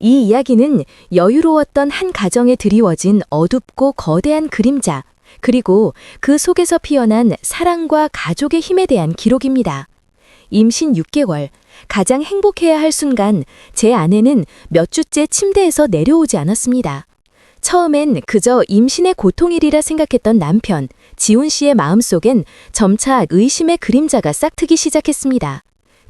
이 이야기는 여유로웠던 한 가정에 드리워진 어둡고 거대한 그림자, 그리고 그 속에서 피어난 사랑과 가족의 힘에 대한 기록입니다. 임신 6개월, 가장 행복해야 할 순간 제 아내는 몇 주째 침대에서 내려오지 않았습니다. 처음엔 그저 임신의 고통이리라 생각했던 남편, 지훈 씨의 마음속엔 점차 의심의 그림자가 싹트기 시작했습니다.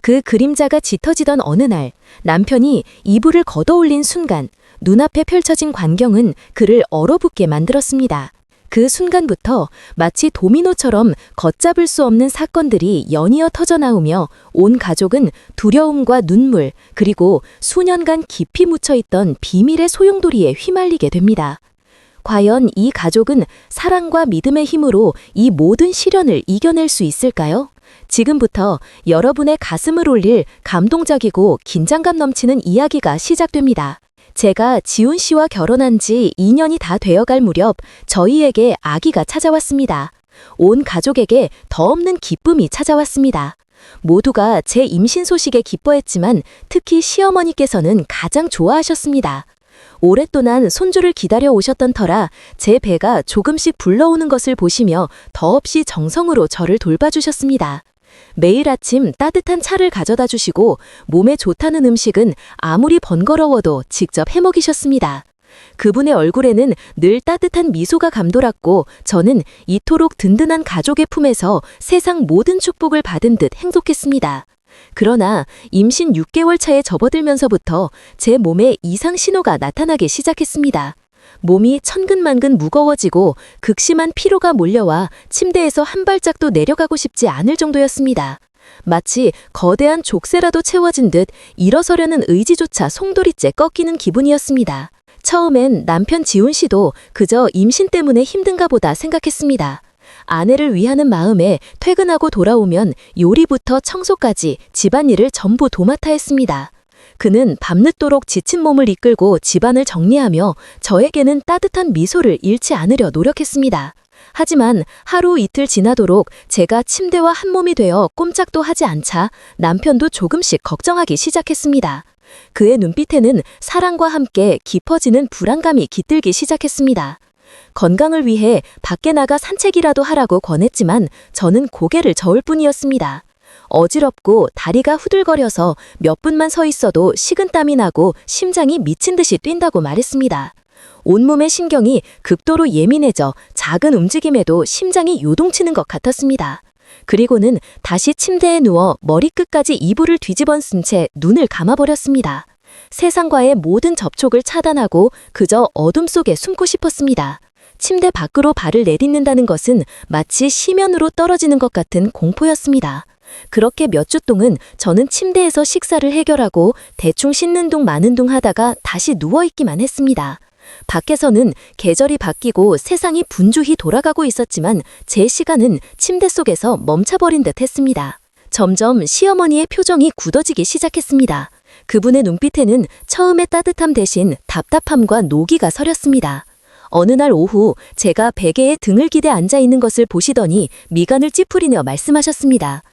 그 그림자가 짙어지던 어느 날, 남편이 이불을 걷어올린 순간 눈앞에 펼쳐진 광경은 그를 얼어붙게 만들었습니다. 그 순간부터 마치 도미노처럼 걷잡을 수 없는 사건들이 연이어 터져나오며 온 가족은 두려움과 눈물, 그리고 수년간 깊이 묻혀있던 비밀의 소용돌이에 휘말리게 됩니다. 과연 이 가족은 사랑과 믿음의 힘으로 이 모든 시련을 이겨낼 수 있을까요? 지금부터 여러분의 가슴을 울릴 감동적이고 긴장감 넘치는 이야기가 시작됩니다. 제가 지훈 씨와 결혼한 지 2년이 다 되어갈 무렵 저희에게 아기가 찾아왔습니다. 온 가족에게 더 없는 기쁨이 찾아왔습니다. 모두가 제 임신 소식에 기뻐했지만 특히 시어머니께서는 가장 좋아하셨습니다. 오랫동안 손주를 기다려 오셨던 터라 제 배가 조금씩 불러오는 것을 보시며 더없이 정성으로 저를 돌봐주셨습니다. 매일 아침 따뜻한 차를 가져다 주시고 몸에 좋다는 음식은 아무리 번거로워도 직접 해먹이셨습니다. 그분의 얼굴에는 늘 따뜻한 미소가 감돌았고 저는 이토록 든든한 가족의 품에서 세상 모든 축복을 받은 듯 행복했습니다. 그러나 임신 6개월 차에 접어들면서부터 제 몸에 이상 신호가 나타나기 시작했습니다. 몸이 천근만근 무거워지고 극심한 피로가 몰려와 침대에서 한 발짝도 내려가고 싶지 않을 정도였습니다. 마치 거대한 족쇄라도 채워진 듯 일어서려는 의지조차 송두리째 꺾이는 기분이었습니다. 처음엔 남편 지훈 씨도 그저 임신 때문에 힘든가 보다 생각했습니다. 아내를 위하는 마음에 퇴근하고 돌아오면 요리부터 청소까지 집안일을 전부 도맡아 했습니다. 그는 밤늦도록 지친 몸을 이끌고 집안을 정리하며 저에게는 따뜻한 미소를 잃지 않으려 노력했습니다. 하지만 하루 이틀 지나도록 제가 침대와 한 몸이 되어 꼼짝도 하지 않자 남편도 조금씩 걱정하기 시작했습니다. 그의 눈빛에는 사랑과 함께 깊어지는 불안감이 깃들기 시작했습니다. 건강을 위해 밖에 나가 산책이라도 하라고 권했지만 저는 고개를 저을 뿐이었습니다. 어지럽고 다리가 후들거려서 몇 분만 서 있어도 식은땀이 나고 심장이 미친 듯이 뛴다고 말했습니다. 온몸의 신경이 극도로 예민해져 작은 움직임에도 심장이 요동치는 것 같았습니다. 그리고는 다시 침대에 누워 머리끝까지 이불을 뒤집어 쓴 채 눈을 감아버렸습니다. 세상과의 모든 접촉을 차단하고 그저 어둠 속에 숨고 싶었습니다. 침대 밖으로 발을 내딛는다는 것은 마치 시면으로 떨어지는 것 같은 공포였습니다. 그렇게 몇 주 동안 저는 침대에서 식사를 해결하고 대충 씻는 둥 마는 둥 하다가 다시 누워있기만 했습니다. 밖에서는 계절이 바뀌고 세상이 분주히 돌아가고 있었지만 제 시간은 침대 속에서 멈춰버린 듯 했습니다. 점점 시어머니의 표정이 굳어지기 시작했습니다. 그분의 눈빛에는 처음의 따뜻함 대신 답답함과 노기가 서렸습니다. 어느 날 오후 제가 베개에 등을 기대 앉아 있는 것을 보시더니 미간을 찌푸리며 말씀하셨습니다.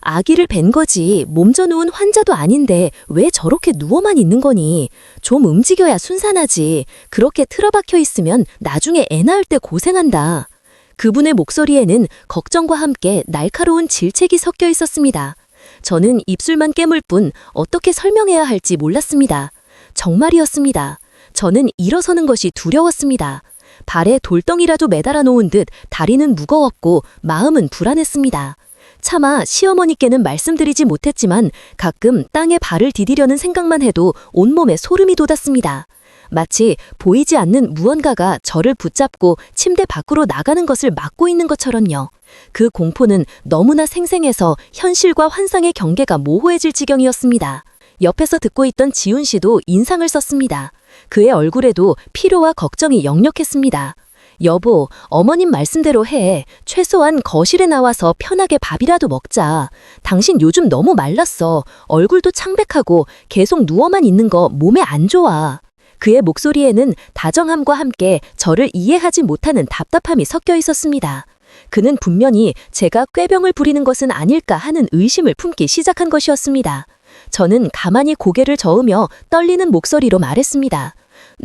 아기를 뵌 거지 몸져 누운 환자도 아닌데 왜 저렇게 누워만 있는 거니? 좀 움직여야 순산하지. 그렇게 틀어박혀 있으면 나중에 애 낳을 때 고생한다. 그분의 목소리에는 걱정과 함께 날카로운 질책이 섞여 있었습니다. 저는 입술만 깨물 뿐 어떻게 설명해야 할지 몰랐습니다. 정말이었습니다. 저는 일어서는 것이 두려웠습니다. 발에 돌덩이라도 매달아 놓은 듯 다리는 무거웠고 마음은 불안했습니다. 차마 시어머니께는 말씀드리지 못했지만 가끔 땅에 발을 디디려는 생각만 해도 온몸에 소름이 돋았습니다. 마치 보이지 않는 무언가가 저를 붙잡고 침대 밖으로 나가는 것을 막고 있는 것처럼요. 그 공포는 너무나 생생해서 현실과 환상의 경계가 모호해질 지경이었습니다. 옆에서 듣고 있던 지훈 씨도 인상을 썼습니다. 그의 얼굴에도 피로와 걱정이 역력했습니다. 여보, 어머님 말씀대로 해. 최소한 거실에 나와서 편하게 밥이라도 먹자. 당신 요즘 너무 말랐어. 얼굴도 창백하고 계속 누워만 있는 거 몸에 안 좋아. 그의 목소리에는 다정함과 함께 저를 이해하지 못하는 답답함이 섞여 있었습니다. 그는 분명히 제가 꾀병을 부리는 것은 아닐까 하는 의심을 품기 시작한 것이었습니다. 저는 가만히 고개를 저으며 떨리는 목소리로 말했습니다.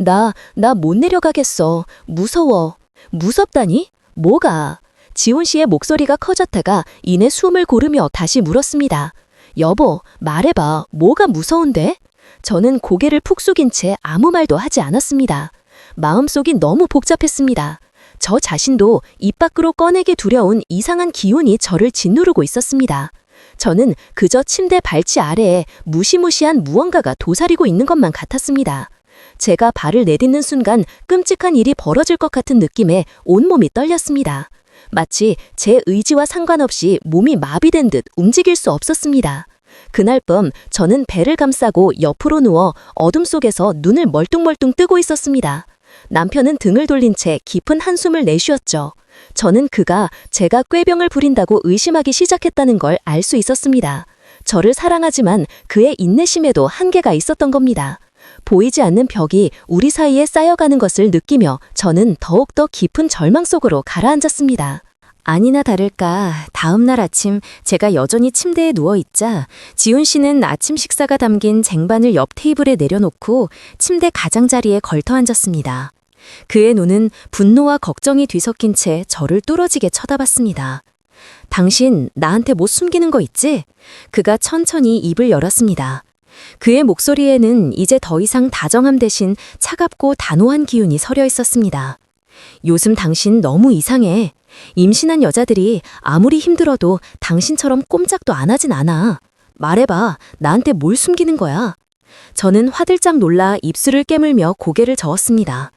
나 못 내려가겠어. 무서워. 무섭다니? 뭐가? 지훈 씨의 목소리가 커졌다가 이내 숨을 고르며 다시 물었습니다. 여보, 말해봐. 뭐가 무서운데? 저는 고개를 푹 숙인 채 아무 말도 하지 않았습니다. 마음속이 너무 복잡했습니다. 저 자신도 입 밖으로 꺼내기 두려운 이상한 기운이 저를 짓누르고 있었습니다. 저는 그저 침대 발치 아래에 무시무시한 무언가가 도사리고 있는 것만 같았습니다. 제가 발을 내딛는 순간 끔찍한 일이 벌어질 것 같은 느낌에 온몸이 떨렸습니다. 마치 제 의지와 상관없이 몸이 마비된 듯 움직일 수 없었습니다. 그날 밤 저는 배를 감싸고 옆으로 누워 어둠 속에서 눈을 멀뚱멀뚱 뜨고 있었습니다. 남편은 등을 돌린 채 깊은 한숨을 내쉬었죠. 저는 그가 제가 꾀병을 부린다고 의심하기 시작했다는 걸 알 수 있었습니다. 저를 사랑하지만 그의 인내심에도 한계가 있었던 겁니다. 보이지 않는 벽이 우리 사이에 쌓여가는 것을 느끼며 저는 더욱더 깊은 절망 속으로 가라앉았습니다. 아니나 다를까 다음 날 아침 제가 여전히 침대에 누워있자 지훈 씨는 아침 식사가 담긴 쟁반을 옆 테이블에 내려놓고 침대 가장자리에 걸터 앉았습니다. 그의 눈은 분노와 걱정이 뒤섞인 채 저를 뚫어지게 쳐다봤습니다. 당신 나한테 뭐 숨기는 거 있지? 그가 천천히 입을 열었습니다. 그의 목소리에는 이제 더 이상 다정함 대신 차갑고 단호한 기운이 서려 있었습니다. 요즘 당신 너무 이상해. 임신한 여자들이 아무리 힘들어도 당신처럼 꼼짝도 안 하진 않아. 말해봐, 나한테 뭘 숨기는 거야? 저는 화들짝 놀라 입술을 깨물며 고개를 저었습니다.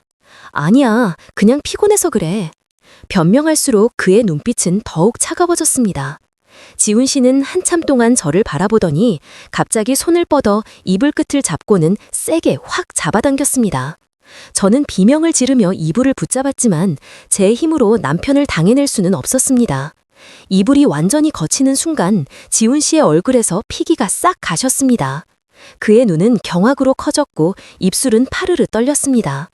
아니야, 그냥 피곤해서 그래. 변명할수록 그의 눈빛은 더욱 차가워졌습니다. 지훈 씨는 한참 동안 저를 바라보더니 갑자기 손을 뻗어 이불 끝을 잡고는 세게 확 잡아당겼습니다. 저는 비명을 지르며 이불을 붙잡았지만 제 힘으로 남편을 당해낼 수는 없었습니다. 이불이 완전히 거치는 순간 지훈 씨의 얼굴에서 피기가 싹 가셨습니다. 그의 눈은 경악으로 커졌고 입술은 파르르 떨렸습니다.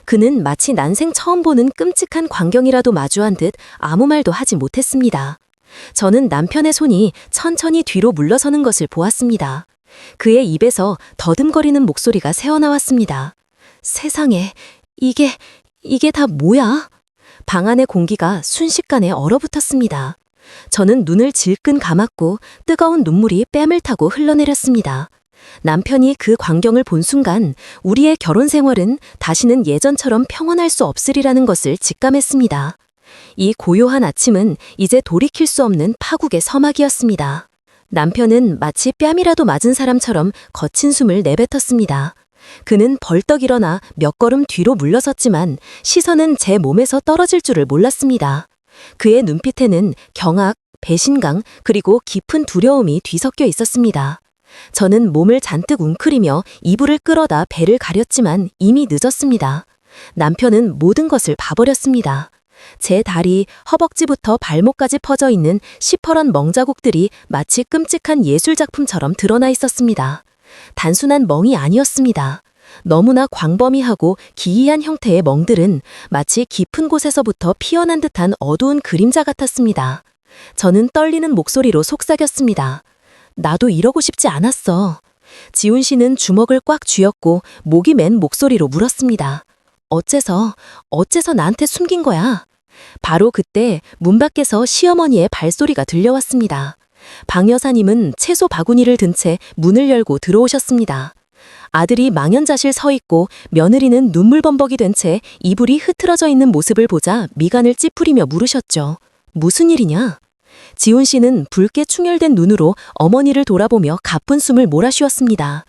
그는 마치 난생 처음 보는 끔찍한 광경이라도 마주한 듯 아무 말도 하지 못했습니다. 저는 남편의 손이 천천히 뒤로 물러서는 것을 보았습니다. 그의 입에서 더듬거리는 목소리가 새어나왔습니다. 세상에, 이게 다 뭐야? 방 안의 공기가 순식간에 얼어붙었습니다. 저는 눈을 질끈 감았고 뜨거운 눈물이 뺨을 타고 흘러내렸습니다. 남편이 그 광경을 본 순간 우리의 결혼 생활은 다시는 예전처럼 평온할 수 없으리라는 것을 직감했습니다. 이 고요한 아침은 이제 돌이킬 수 없는 파국의 서막이었습니다. 남편은 마치 뺨이라도 맞은 사람처럼 거친 숨을 내뱉었습니다. 그는 벌떡 일어나 몇 걸음 뒤로 물러섰지만 시선은 제 몸에서 떨어질 줄을 몰랐습니다. 그의 눈빛에는 경악, 배신감, 그리고 깊은 두려움이 뒤섞여 있었습니다. 저는 몸을 잔뜩 웅크리며 이불을 끌어다 배를 가렸지만 이미 늦었습니다. 남편은 모든 것을 봐버렸습니다. 제 다리, 허벅지부터 발목까지 퍼져 있는 시퍼런 멍자국들이 마치 끔찍한 예술작품처럼 드러나 있었습니다. 단순한 멍이 아니었습니다. 너무나 광범위하고 기이한 형태의 멍들은 마치 깊은 곳에서부터 피어난 듯한 어두운 그림자 같았습니다. 저는 떨리는 목소리로 속삭였습니다. 나도 이러고 싶지 않았어. 지훈 씨는 주먹을 꽉 쥐었고 목이 맨 목소리로 물었습니다. 어째서 나한테 숨긴 거야? 바로 그때 문 밖에서 시어머니의 발소리가 들려왔습니다. 방 여사님은 채소 바구니를 든 채 문을 열고 들어오셨습니다. 아들이 망연자실 서 있고 며느리는 눈물범벅이 된 채 이불이 흐트러져 있는 모습을 보자 미간을 찌푸리며 물으셨죠. 무슨 일이냐? 지훈 씨는 붉게 충혈된 눈으로 어머니를 돌아보며 가쁜 숨을 몰아쉬었습니다.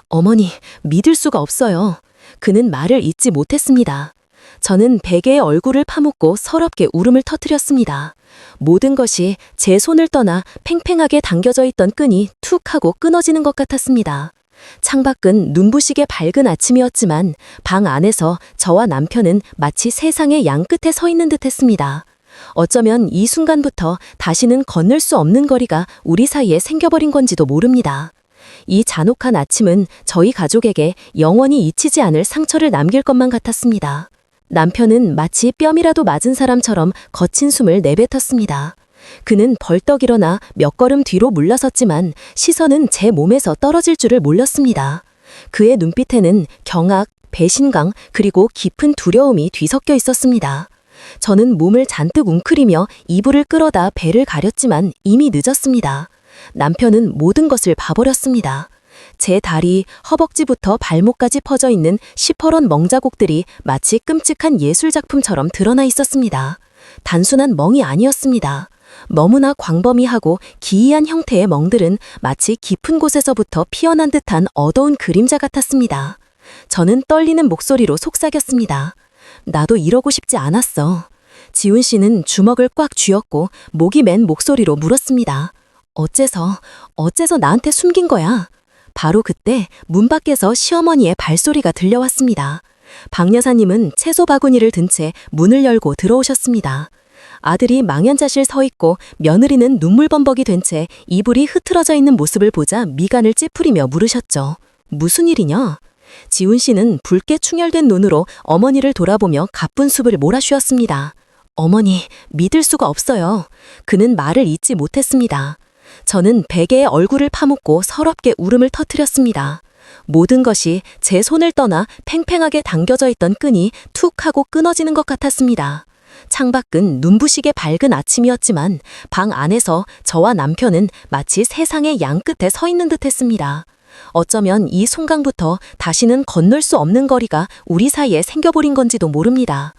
어머니, 믿을 수가 없어요. 그는 말을 잇지 못했습니다. 저는 베개에 얼굴을 파묻고 서럽게 울음을 터뜨렸습니다. 모든 것이 제 손을 떠나 팽팽하게 당겨져 있던 끈이 툭 하고 끊어지는 것 같았습니다. 창밖은 눈부시게 밝은 아침이었지만 방 안에서 저와 남편은 마치 세상의 양끝에 서 있는 듯 했습니다. 어쩌면 이 순간부터 다시는 건널 수 없는 거리가 우리 사이에 생겨버린 건지도 모릅니다. 이 잔혹한 아침은 저희 가족에게 영원히 잊히지 않을 상처를 남길 것만 같았습니다. 남편은 마치 뺨이라도 맞은 사람처럼 거친 숨을 내뱉었습니다. 그는 벌떡 일어나 몇 걸음 뒤로 물러섰지만 시선은 제 몸에서 떨어질 줄을 몰랐습니다. 그의 눈빛에는 경악, 배신감, 그리고 깊은 두려움이 뒤섞여 있었습니다. 저는 몸을 잔뜩 웅크리며 이불을 끌어다 배를 가렸지만 이미 늦었습니다. 남편은 모든 것을 봐버렸습니다. 제 다리, 허벅지부터 발목까지 퍼져 있는 시퍼런 멍자국들이 마치 끔찍한 예술작품처럼 드러나 있었습니다. 단순한 멍이 아니었습니다. 너무나 광범위하고 기이한 형태의 멍들은 마치 깊은 곳에서부터 피어난 듯한 어두운 그림자 같았습니다. 저는 떨리는 목소리로 속삭였습니다. 나도 이러고 싶지 않았어. 지훈 씨는 주먹을 꽉 쥐었고 목이 맨 목소리로 물었습니다. 어째서 나한테 숨긴 거야? 바로 그때 문 밖에서 시어머니의 발소리가 들려왔습니다. 박 여사님은 채소 바구니를 든 채 문을 열고 들어오셨습니다. 아들이 망연자실 서 있고 며느리는 눈물범벅이 된 채 이불이 흐트러져 있는 모습을 보자 미간을 찌푸리며 물으셨죠. 무슨 일이냐? 지훈 씨는 붉게 충혈된 눈으로 어머니를 돌아보며 가쁜 숨을 몰아쉬었습니다. 어머니, 믿을 수가 없어요. 그는 말을 잇지 못했습니다. 저는 베개에 얼굴을 파묻고 서럽게 울음을 터뜨렸습니다. 모든 것이 제 손을 떠나 팽팽하게 당겨져 있던 끈이 툭 하고 끊어지는 것 같았습니다. 창밖은 눈부시게 밝은 아침이었지만 방 안에서 저와 남편은 마치 세상의 양끝에 서 있는 듯 했습니다. 어쩌면 이 순간부터 다시는 건널 수 없는 거리가 우리 사이에 생겨버린 건지도 모릅니다.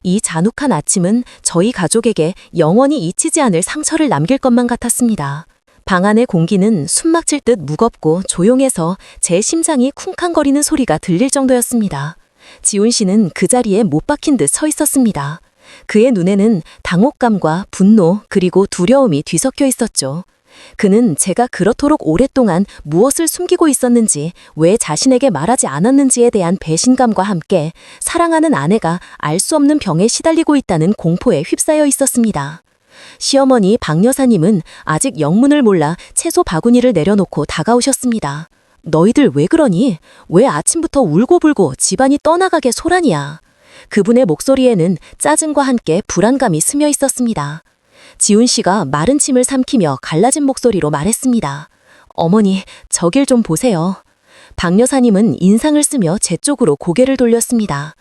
이 잔혹한 아침은 저희 가족에게 영원히 잊히지 않을 상처를 남길 것만 같았습니다. 방 안의 공기는 숨막힐 듯 무겁고 조용해서 제 심장이 쿵쾅거리는 소리가 들릴 정도였습니다. 지훈 씨는 그 자리에 못 박힌 듯 서 있었습니다. 그의 눈에는 당혹감과 분노 그리고 두려움이 뒤섞여 있었죠. 그는 제가 그렇도록 오랫동안 무엇을 숨기고 있었는지, 왜 자신에게 말하지 않았는지에 대한 배신감과 함께 사랑하는 아내가 알 수 없는 병에 시달리고 있다는 공포에 휩싸여 있었습니다. 시어머니 박 여사님은 아직 영문을 몰라 채소 바구니를 내려놓고 다가오셨습니다. 너희들 왜 그러니? 왜 아침부터 울고불고 집안이 떠나가게 소란이야? 그분의 목소리에는 짜증과 함께 불안감이 스며 있었습니다. 지훈 씨가 마른 침을 삼키며 갈라진 목소리로 말했습니다. 어머니, 저길 좀 보세요. 박 여사님은 인상을 쓰며 제 쪽으로 고개를 돌렸습니다.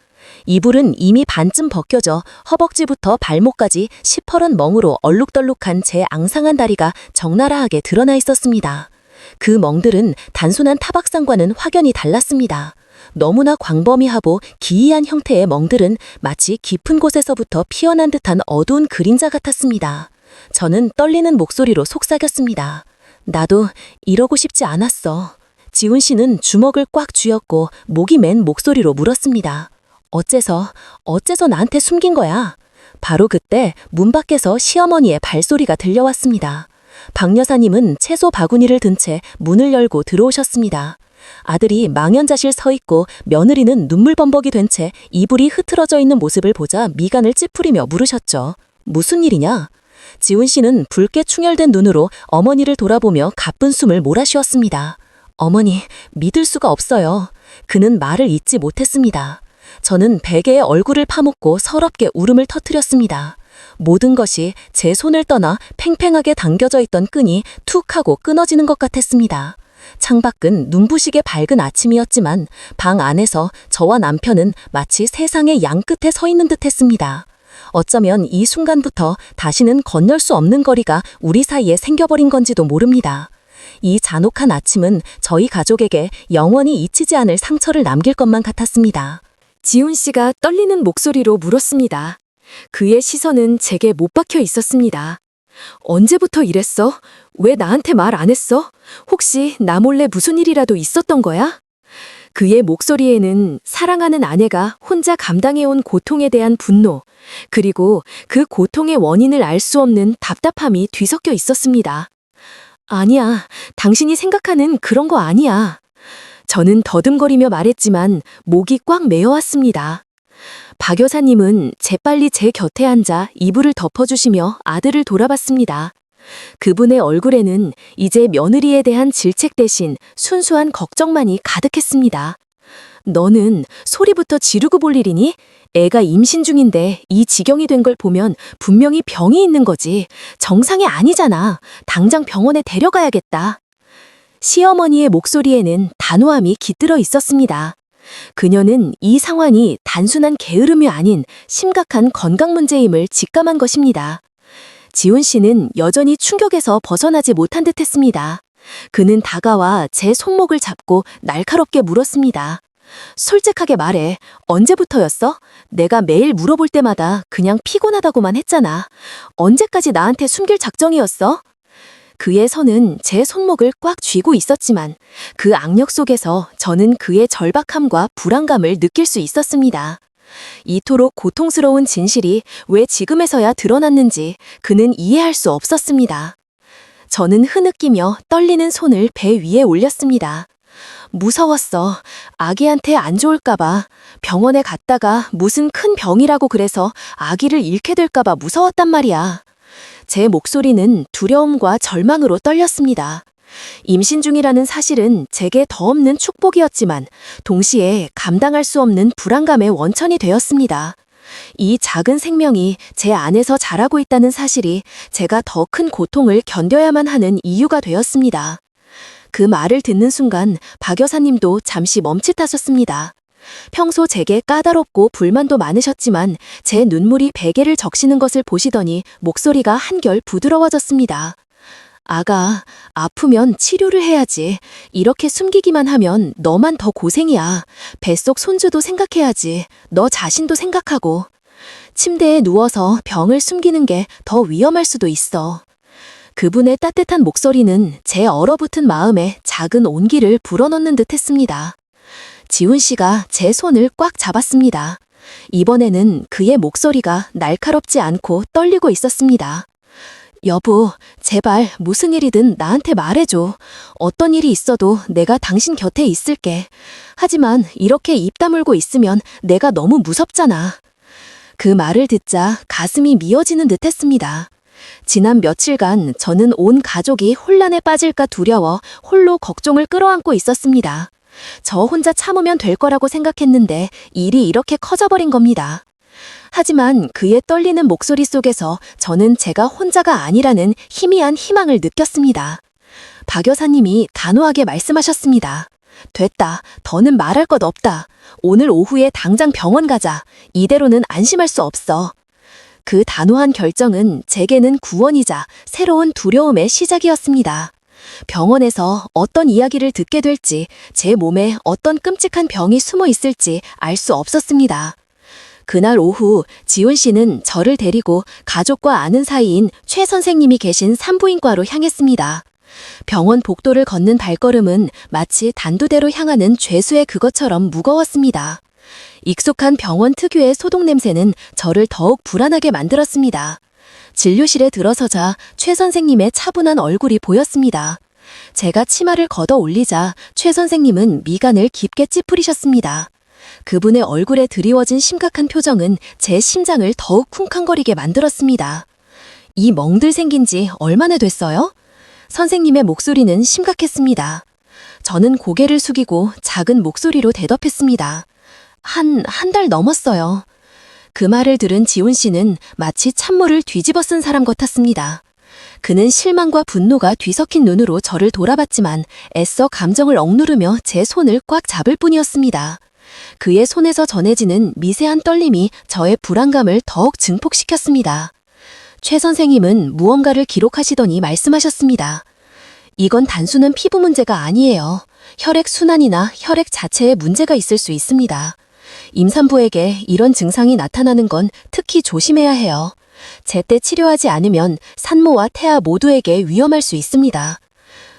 이불은 이미 반쯤 벗겨져 허벅지부터 발목까지 시퍼런 멍으로 얼룩덜룩한 제 앙상한 다리가 적나라하게 드러나 있었습니다. 그 멍들은 단순한 타박상과는 확연히 달랐습니다. 너무나 광범위하고 기이한 형태의 멍들은 마치 깊은 곳에서부터 피어난 듯한 어두운 그림자 같았습니다. 저는 떨리는 목소리로 속삭였습니다. 나도 이러고 싶지 않았어. 지훈 씨는 주먹을 꽉 쥐었고 목이 맨 목소리로 물었습니다. 어째서 나한테 숨긴 거야? 바로 그때 문 밖에서 시어머니의 발소리가 들려왔습니다. 박 여사님은 채소 바구니를 든 채 문을 열고 들어오셨습니다. 아들이 망연자실 서 있고 며느리는 눈물범벅이 된 채 이불이 흐트러져 있는 모습을 보자 미간을 찌푸리며 물으셨죠. 무슨 일이냐? 지훈 씨는 붉게 충혈된 눈으로 어머니를 돌아보며 가쁜 숨을 몰아쉬었습니다. 어머니, 믿을 수가 없어요. 그는 말을 잇지 못했습니다. 저는 베개에 얼굴을 파묻고 서럽게 울음을 터뜨렸습니다. 모든 것이 제 손을 떠나 팽팽하게 당겨져 있던 끈이 툭 하고 끊어지는 것 같았습니다. 창밖은 눈부시게 밝은 아침이었지만 방 안에서 저와 남편은 마치 세상의 양끝에 서 있는 듯 했습니다. 어쩌면 이 순간부터 다시는 건널 수 없는 거리가 우리 사이에 생겨버린 건지도 모릅니다. 이 잔혹한 아침은 저희 가족에게 영원히 잊히지 않을 상처를 남길 것만 같았습니다. 지훈 씨가 떨리는 목소리로 물었습니다. 그의 시선은 제게 못 박혀 있었습니다. 언제부터 이랬어? 왜 나한테 말 안 했어? 혹시 나 몰래 무슨 일이라도 있었던 거야? 그의 목소리에는 사랑하는 아내가 혼자 감당해온 고통에 대한 분노, 그리고 그 고통의 원인을 알 수 없는 답답함이 뒤섞여 있었습니다. 아니야, 당신이 생각하는 그런 거 아니야. 저는 더듬거리며 말했지만 목이 꽉 메어왔습니다. 박 여사님은 재빨리 제 곁에 앉아 이불을 덮어주시며 아들을 돌아봤습니다. 그분의 얼굴에는 이제 며느리에 대한 질책 대신 순수한 걱정만이 가득했습니다. 너는 소리부터 지르고 볼 일이니? 애가 임신 중인데 이 지경이 된 걸 보면 분명히 병이 있는 거지. 정상이 아니잖아. 당장 병원에 데려가야겠다. 시어머니의 목소리에는 단호함이 깃들어 있었습니다. 그녀는 이 상황이 단순한 게으름이 아닌 심각한 건강 문제임을 직감한 것입니다. 지훈 씨는 여전히 충격에서 벗어나지 못한 듯 했습니다. 그는 다가와 제 손목을 잡고 날카롭게 물었습니다. 솔직하게 말해. 언제부터였어? 내가 매일 물어볼 때마다 그냥 피곤하다고만 했잖아. 언제까지 나한테 숨길 작정이었어? 그의 손은 제 손목을 꽉 쥐고 있었지만 그 악력 속에서 저는 그의 절박함과 불안감을 느낄 수 있었습니다. 이토록 고통스러운 진실이 왜 지금에서야 드러났는지 그는 이해할 수 없었습니다. 저는 흐느끼며 떨리는 손을 배 위에 올렸습니다. 무서웠어. 아기한테 안 좋을까봐. 병원에 갔다가 무슨 큰 병이라고 그래서 아기를 잃게 될까봐 무서웠단 말이야. 제 목소리는 두려움과 절망으로 떨렸습니다. 임신 중이라는 사실은 제게 더 없는 축복이었지만 동시에 감당할 수 없는 불안감의 원천이 되었습니다. 이 작은 생명이 제 안에서 자라고 있다는 사실이 제가 더 큰 고통을 견뎌야만 하는 이유가 되었습니다. 그 말을 듣는 순간 박 여사님도 잠시 멈칫하셨습니다. 평소 제게 까다롭고 불만도 많으셨지만 제 눈물이 베개를 적시는 것을 보시더니 목소리가 한결 부드러워졌습니다. 아가, 아프면 치료를 해야지. 이렇게 숨기기만 하면 너만 더 고생이야. 뱃속 손주도 생각해야지. 너 자신도 생각하고. 침대에 누워서 병을 숨기는 게 더 위험할 수도 있어. 그분의 따뜻한 목소리는 제 얼어붙은 마음에 작은 온기를 불어넣는 듯 했습니다. 지훈 씨가 제 손을 꽉 잡았습니다. 이번에는 그의 목소리가 날카롭지 않고 떨리고 있었습니다. 여보, 제발 무슨 일이든 나한테 말해줘. 어떤 일이 있어도 내가 당신 곁에 있을게. 하지만 이렇게 입 다물고 있으면 내가 너무 무섭잖아. 그 말을 듣자 가슴이 미어지는 듯 했습니다. 지난 며칠간 저는 온 가족이 혼란에 빠질까 두려워 홀로 걱정을 끌어안고 있었습니다. 저 혼자 참으면 될 거라고 생각했는데 일이 이렇게 커져버린 겁니다. 하지만 그의 떨리는 목소리 속에서 저는 제가 혼자가 아니라는 희미한 희망을 느꼈습니다. 박 여사님이 단호하게 말씀하셨습니다. 됐다. 더는 말할 것 없다. 오늘 오후에 당장 병원 가자. 이대로는 안심할 수 없어. 그 단호한 결정은 제게는 구원이자 새로운 두려움의 시작이었습니다. 병원에서 어떤 이야기를 듣게 될지, 제 몸에 어떤 끔찍한 병이 숨어 있을지 알 수 없었습니다. 그날 오후 지훈 씨는 저를 데리고 가족과 아는 사이인 최 선생님이 계신 산부인과로 향했습니다. 병원 복도를 걷는 발걸음은 마치 단두대로 향하는 죄수의 그것처럼 무거웠습니다. 익숙한 병원 특유의 소독 냄새는 저를 더욱 불안하게 만들었습니다. 진료실에 들어서자 최 선생님의 차분한 얼굴이 보였습니다. 제가 치마를 걷어 올리자 최 선생님은 미간을 깊게 찌푸리셨습니다. 그분의 얼굴에 드리워진 심각한 표정은 제 심장을 더욱 쿵쾅거리게 만들었습니다. 이 멍들 생긴 지 얼마나 됐어요? 선생님의 목소리는 심각했습니다. 저는 고개를 숙이고 작은 목소리로 대답했습니다. 한 달 넘었어요. 그 말을 들은 지훈 씨는 마치 찬물을 뒤집어 쓴 사람 같았습니다. 그는 실망과 분노가 뒤섞인 눈으로 저를 돌아봤지만 애써 감정을 억누르며 제 손을 꽉 잡을 뿐이었습니다. 그의 손에서 전해지는 미세한 떨림이 저의 불안감을 더욱 증폭시켰습니다. 최 선생님은 무언가를 기록하시더니 말씀하셨습니다. 이건 단순한 피부 문제가 아니에요. 혈액 순환이나 혈액 자체에 문제가 있을 수 있습니다. 임산부에게 이런 증상이 나타나는 건 특히 조심해야 해요. 제때 치료하지 않으면 산모와 태아 모두에게 위험할 수 있습니다.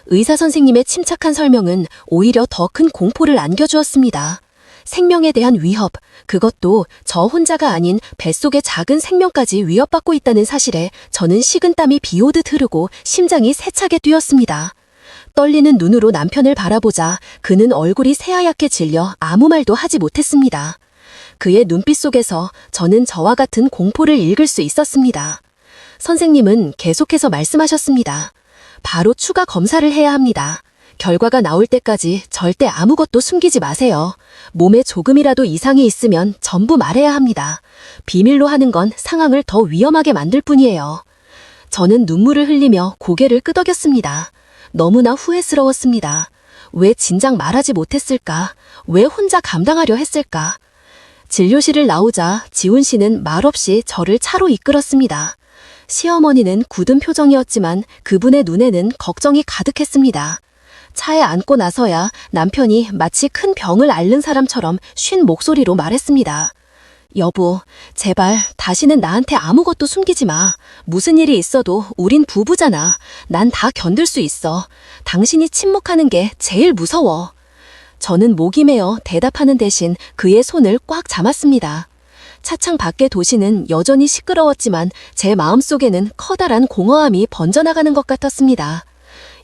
의사 선생님의 침착한 설명은 오히려 더 큰 공포를 안겨주었습니다. 생명에 대한 위협, 그것도 저 혼자가 아닌 뱃속의 작은 생명까지 위협받고 있다는 사실에 저는 식은땀이 비오듯 흐르고 심장이 세차게 뛰었습니다. 떨리는 눈으로 남편을 바라보자 그는 얼굴이 새하얗게 질려 아무 말도 하지 못했습니다. 그의 눈빛 속에서 저는 저와 같은 공포를 읽을 수 있었습니다. 선생님은 계속해서 말씀하셨습니다. 바로 추가 검사를 해야 합니다. 결과가 나올 때까지 절대 아무것도 숨기지 마세요. 몸에 조금이라도 이상이 있으면 전부 말해야 합니다. 비밀로 하는 건 상황을 더 위험하게 만들 뿐이에요. 저는 눈물을 흘리며 고개를 끄덕였습니다. 너무나 후회스러웠습니다. 왜 진작 말하지 못했을까? 왜 혼자 감당하려 했을까? 진료실을 나오자 지훈 씨는 말없이 저를 차로 이끌었습니다. 시어머니는 굳은 표정이었지만 그분의 눈에는 걱정이 가득했습니다. 차에 앉고 나서야 남편이 마치 큰 병을 앓는 사람처럼 쉰 목소리로 말했습니다. 여보, 제발 다시는 나한테 아무것도 숨기지 마. 무슨 일이 있어도 우린 부부잖아. 난 다 견딜 수 있어. 당신이 침묵하는 게 제일 무서워. 저는 목이 메어 대답하는 대신 그의 손을 꽉 잡았습니다. 차창 밖의 도시는 여전히 시끄러웠지만 제 마음속에는 커다란 공허함이 번져나가는 것 같았습니다.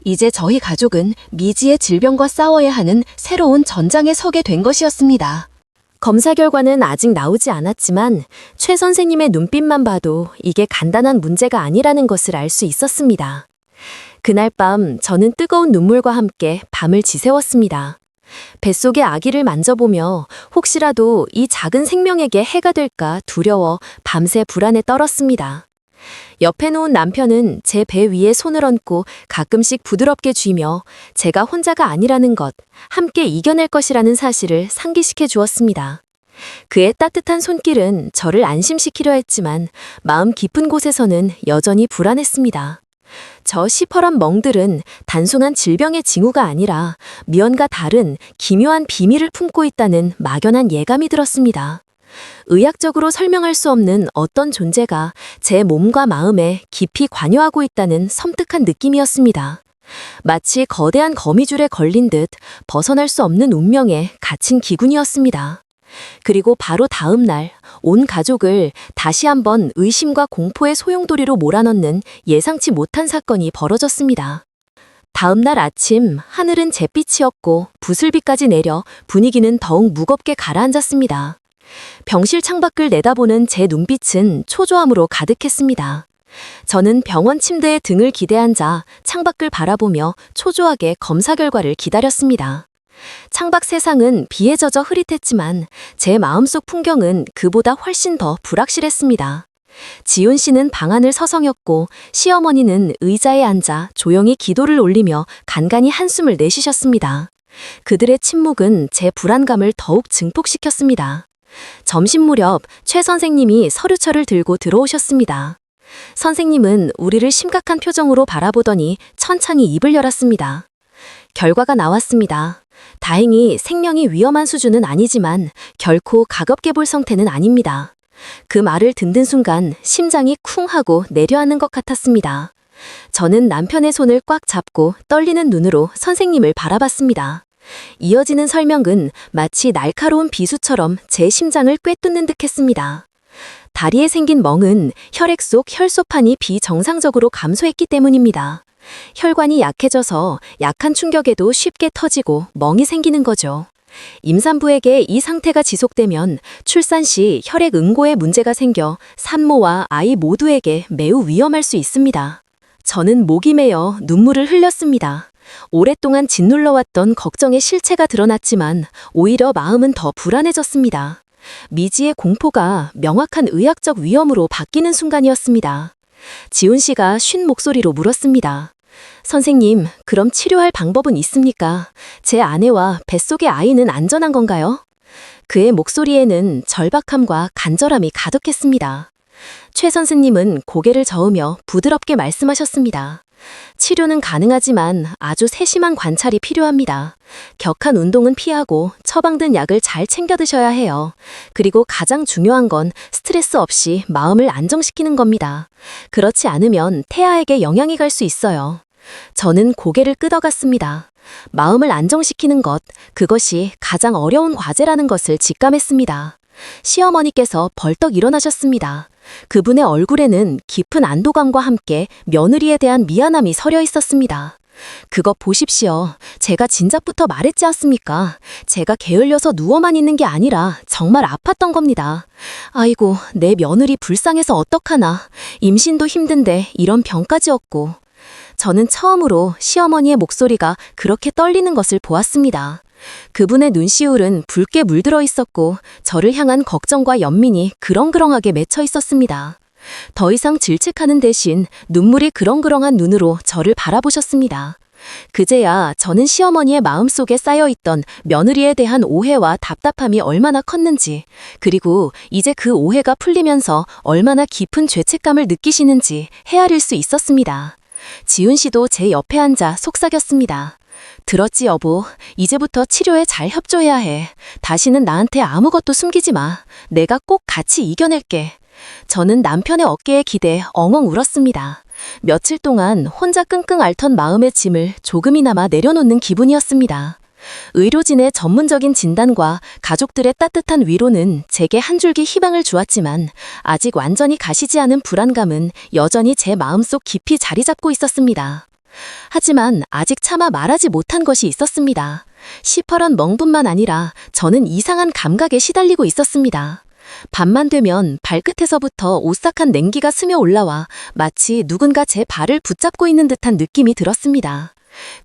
이제 저희 가족은 미지의 질병과 싸워야 하는 새로운 전장에 서게 된 것이었습니다. 검사 결과는 아직 나오지 않았지만 최 선생님의 눈빛만 봐도 이게 간단한 문제가 아니라는 것을 알 수 있었습니다. 그날 밤 저는 뜨거운 눈물과 함께 밤을 지새웠습니다. 뱃속의 아기를 만져보며 혹시라도 이 작은 생명에게 해가 될까 두려워 밤새 불안에 떨었습니다. 옆에 놓은 남편은 제 배 위에 손을 얹고 가끔씩 부드럽게 쥐며 제가 혼자가 아니라는 것, 함께 이겨낼 것이라는 사실을 상기시켜 주었습니다. 그의 따뜻한 손길은 저를 안심시키려 했지만 마음 깊은 곳에서는 여전히 불안했습니다. 저 시퍼런 멍들은 단순한 질병의 징후가 아니라 미연과 다른 기묘한 비밀을 품고 있다는 막연한 예감이 들었습니다. 의학적으로 설명할 수 없는 어떤 존재가 제 몸과 마음에 깊이 관여하고 있다는 섬뜩한 느낌이었습니다. 마치 거대한 거미줄에 걸린 듯 벗어날 수 없는 운명에 갇힌 기분이었습니다. 그리고 바로 다음 날 온 가족을 다시 한번 의심과 공포의 소용돌이로 몰아넣는 예상치 못한 사건이 벌어졌습니다. 다음 날 아침 하늘은 잿빛이었고 부슬비까지 내려 분위기는 더욱 무겁게 가라앉았습니다. 병실 창밖을 내다보는 제 눈빛은 초조함으로 가득했습니다. 저는 병원 침대에 등을 기대앉아 창밖을 바라보며 초조하게 검사 결과를 기다렸습니다. 창밖 세상은 비에 젖어 흐릿했지만 제 마음속 풍경은 그보다 훨씬 더 불확실했습니다. 지훈 씨는 방 안을 서성였고 시어머니는 의자에 앉아 조용히 기도를 올리며 간간히 한숨을 내쉬셨습니다. 그들의 침묵은 제 불안감을 더욱 증폭시켰습니다. 점심 무렵 최 선생님이 서류철을 들고 들어오셨습니다. 선생님은 우리를 심각한 표정으로 바라보더니 천천히 입을 열었습니다. 결과가 나왔습니다. 다행히 생명이 위험한 수준은 아니지만 결코 가겁게 볼 상태는 아닙니다. 그 말을 듣는 순간 심장이 쿵 하고 내려앉는 것 같았습니다. 저는 남편의 손을 꽉 잡고 떨리는 눈으로 선생님을 바라봤습니다. 이어지는 설명은 마치 날카로운 비수처럼 제 심장을 꿰뚫는 듯했습니다. 다리에 생긴 멍은 혈액 속 혈소판이 비정상적으로 감소했기 때문입니다. 혈관이 약해져서 약한 충격에도 쉽게 터지고 멍이 생기는 거죠. 임산부에게 이 상태가 지속되면 출산 시 혈액 응고에 문제가 생겨 산모와 아이 모두에게 매우 위험할 수 있습니다. 저는 목이 메어 눈물을 흘렸습니다. 오랫동안 짓눌러왔던 걱정의 실체가 드러났지만 오히려 마음은 더 불안해졌습니다. 미지의 공포가 명확한 의학적 위험으로 바뀌는 순간이었습니다. 지훈 씨가 쉰 목소리로 물었습니다. 선생님, 그럼 치료할 방법은 있습니까? 제 아내와 뱃속의 아이는 안전한 건가요? 그의 목소리에는 절박함과 간절함이 가득했습니다. 최 선생님은 고개를 저으며 부드럽게 말씀하셨습니다. 치료는 가능하지만 아주 세심한 관찰이 필요합니다. 격한 운동은 피하고 처방된 약을 잘 챙겨 드셔야 해요. 그리고 가장 중요한 건 스트레스 없이 마음을 안정시키는 겁니다. 그렇지 않으면 태아에게 영향이 갈 수 있어요. 저는 고개를 끄덕였습니다. 마음을 안정시키는 것, 그것이 가장 어려운 과제라는 것을 직감했습니다. 시어머니께서 벌떡 일어나셨습니다. 그분의 얼굴에는 깊은 안도감과 함께 며느리에 대한 미안함이 서려 있었습니다. 그거 보십시오. 제가 진작부터 말했지 않습니까? 제가 게을려서 누워만 있는 게 아니라 정말 아팠던 겁니다. 아이고, 내 며느리 불쌍해서 어떡하나. 임신도 힘든데 이런 병까지 얻고. 저는 처음으로 시어머니의 목소리가 그렇게 떨리는 것을 보았습니다. 그분의 눈시울은 붉게 물들어 있었고 저를 향한 걱정과 연민이 그렁그렁하게 맺혀 있었습니다. 더 이상 질책하는 대신 눈물이 그렁그렁한 눈으로 저를 바라보셨습니다. 그제야 저는 시어머니의 마음속에 쌓여있던 며느리에 대한 오해와 답답함이 얼마나 컸는지, 그리고 이제 그 오해가 풀리면서 얼마나 깊은 죄책감을 느끼시는지 헤아릴 수 있었습니다. 지훈 씨도 제 옆에 앉아 속삭였습니다. 들었지 여보, 이제부터 치료에 잘 협조해야 해. 다시는 나한테 아무것도 숨기지 마. 내가 꼭 같이 이겨낼게. 저는 남편의 어깨에 기대 엉엉 울었습니다. 며칠 동안 혼자 끙끙 앓던 마음의 짐을 조금이나마 내려놓는 기분이었습니다. 의료진의 전문적인 진단과 가족들의 따뜻한 위로는 제게 한 줄기 희망을 주었지만 아직 완전히 가시지 않은 불안감은 여전히 제 마음속 깊이 자리 잡고 있었습니다. 하지만 아직 차마 말하지 못한 것이 있었습니다. 시퍼런 멍분만 아니라 저는 이상한 감각에 시달리고 있었습니다. 밤만 되면 발끝에서부터 오싹한 냉기가 스며 올라와 마치 누군가 제 발을 붙잡고 있는 듯한 느낌이 들었습니다.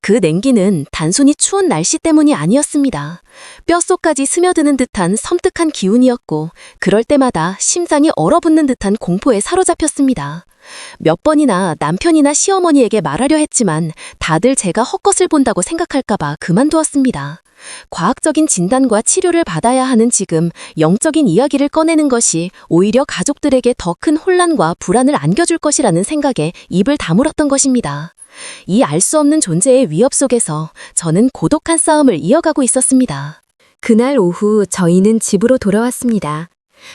그 냉기는 단순히 추운 날씨 때문이 아니었습니다. 뼛속까지 스며드는 듯한 섬뜩한 기운이었고 그럴 때마다 심장이 얼어붙는 듯한 공포에 사로잡혔습니다. 몇 번이나 남편이나 시어머니에게 말하려 했지만 다들 제가 헛것을 본다고 생각할까봐 그만두었습니다. 과학적인 진단과 치료를 받아야 하는 지금 영적인 이야기를 꺼내는 것이 오히려 가족들에게 더 큰 혼란과 불안을 안겨줄 것이라는 생각에 입을 다물었던 것입니다. 이 알 수 없는 존재의 위협 속에서 저는 고독한 싸움을 이어가고 있었습니다. 그날 오후 저희는 집으로 돌아왔습니다.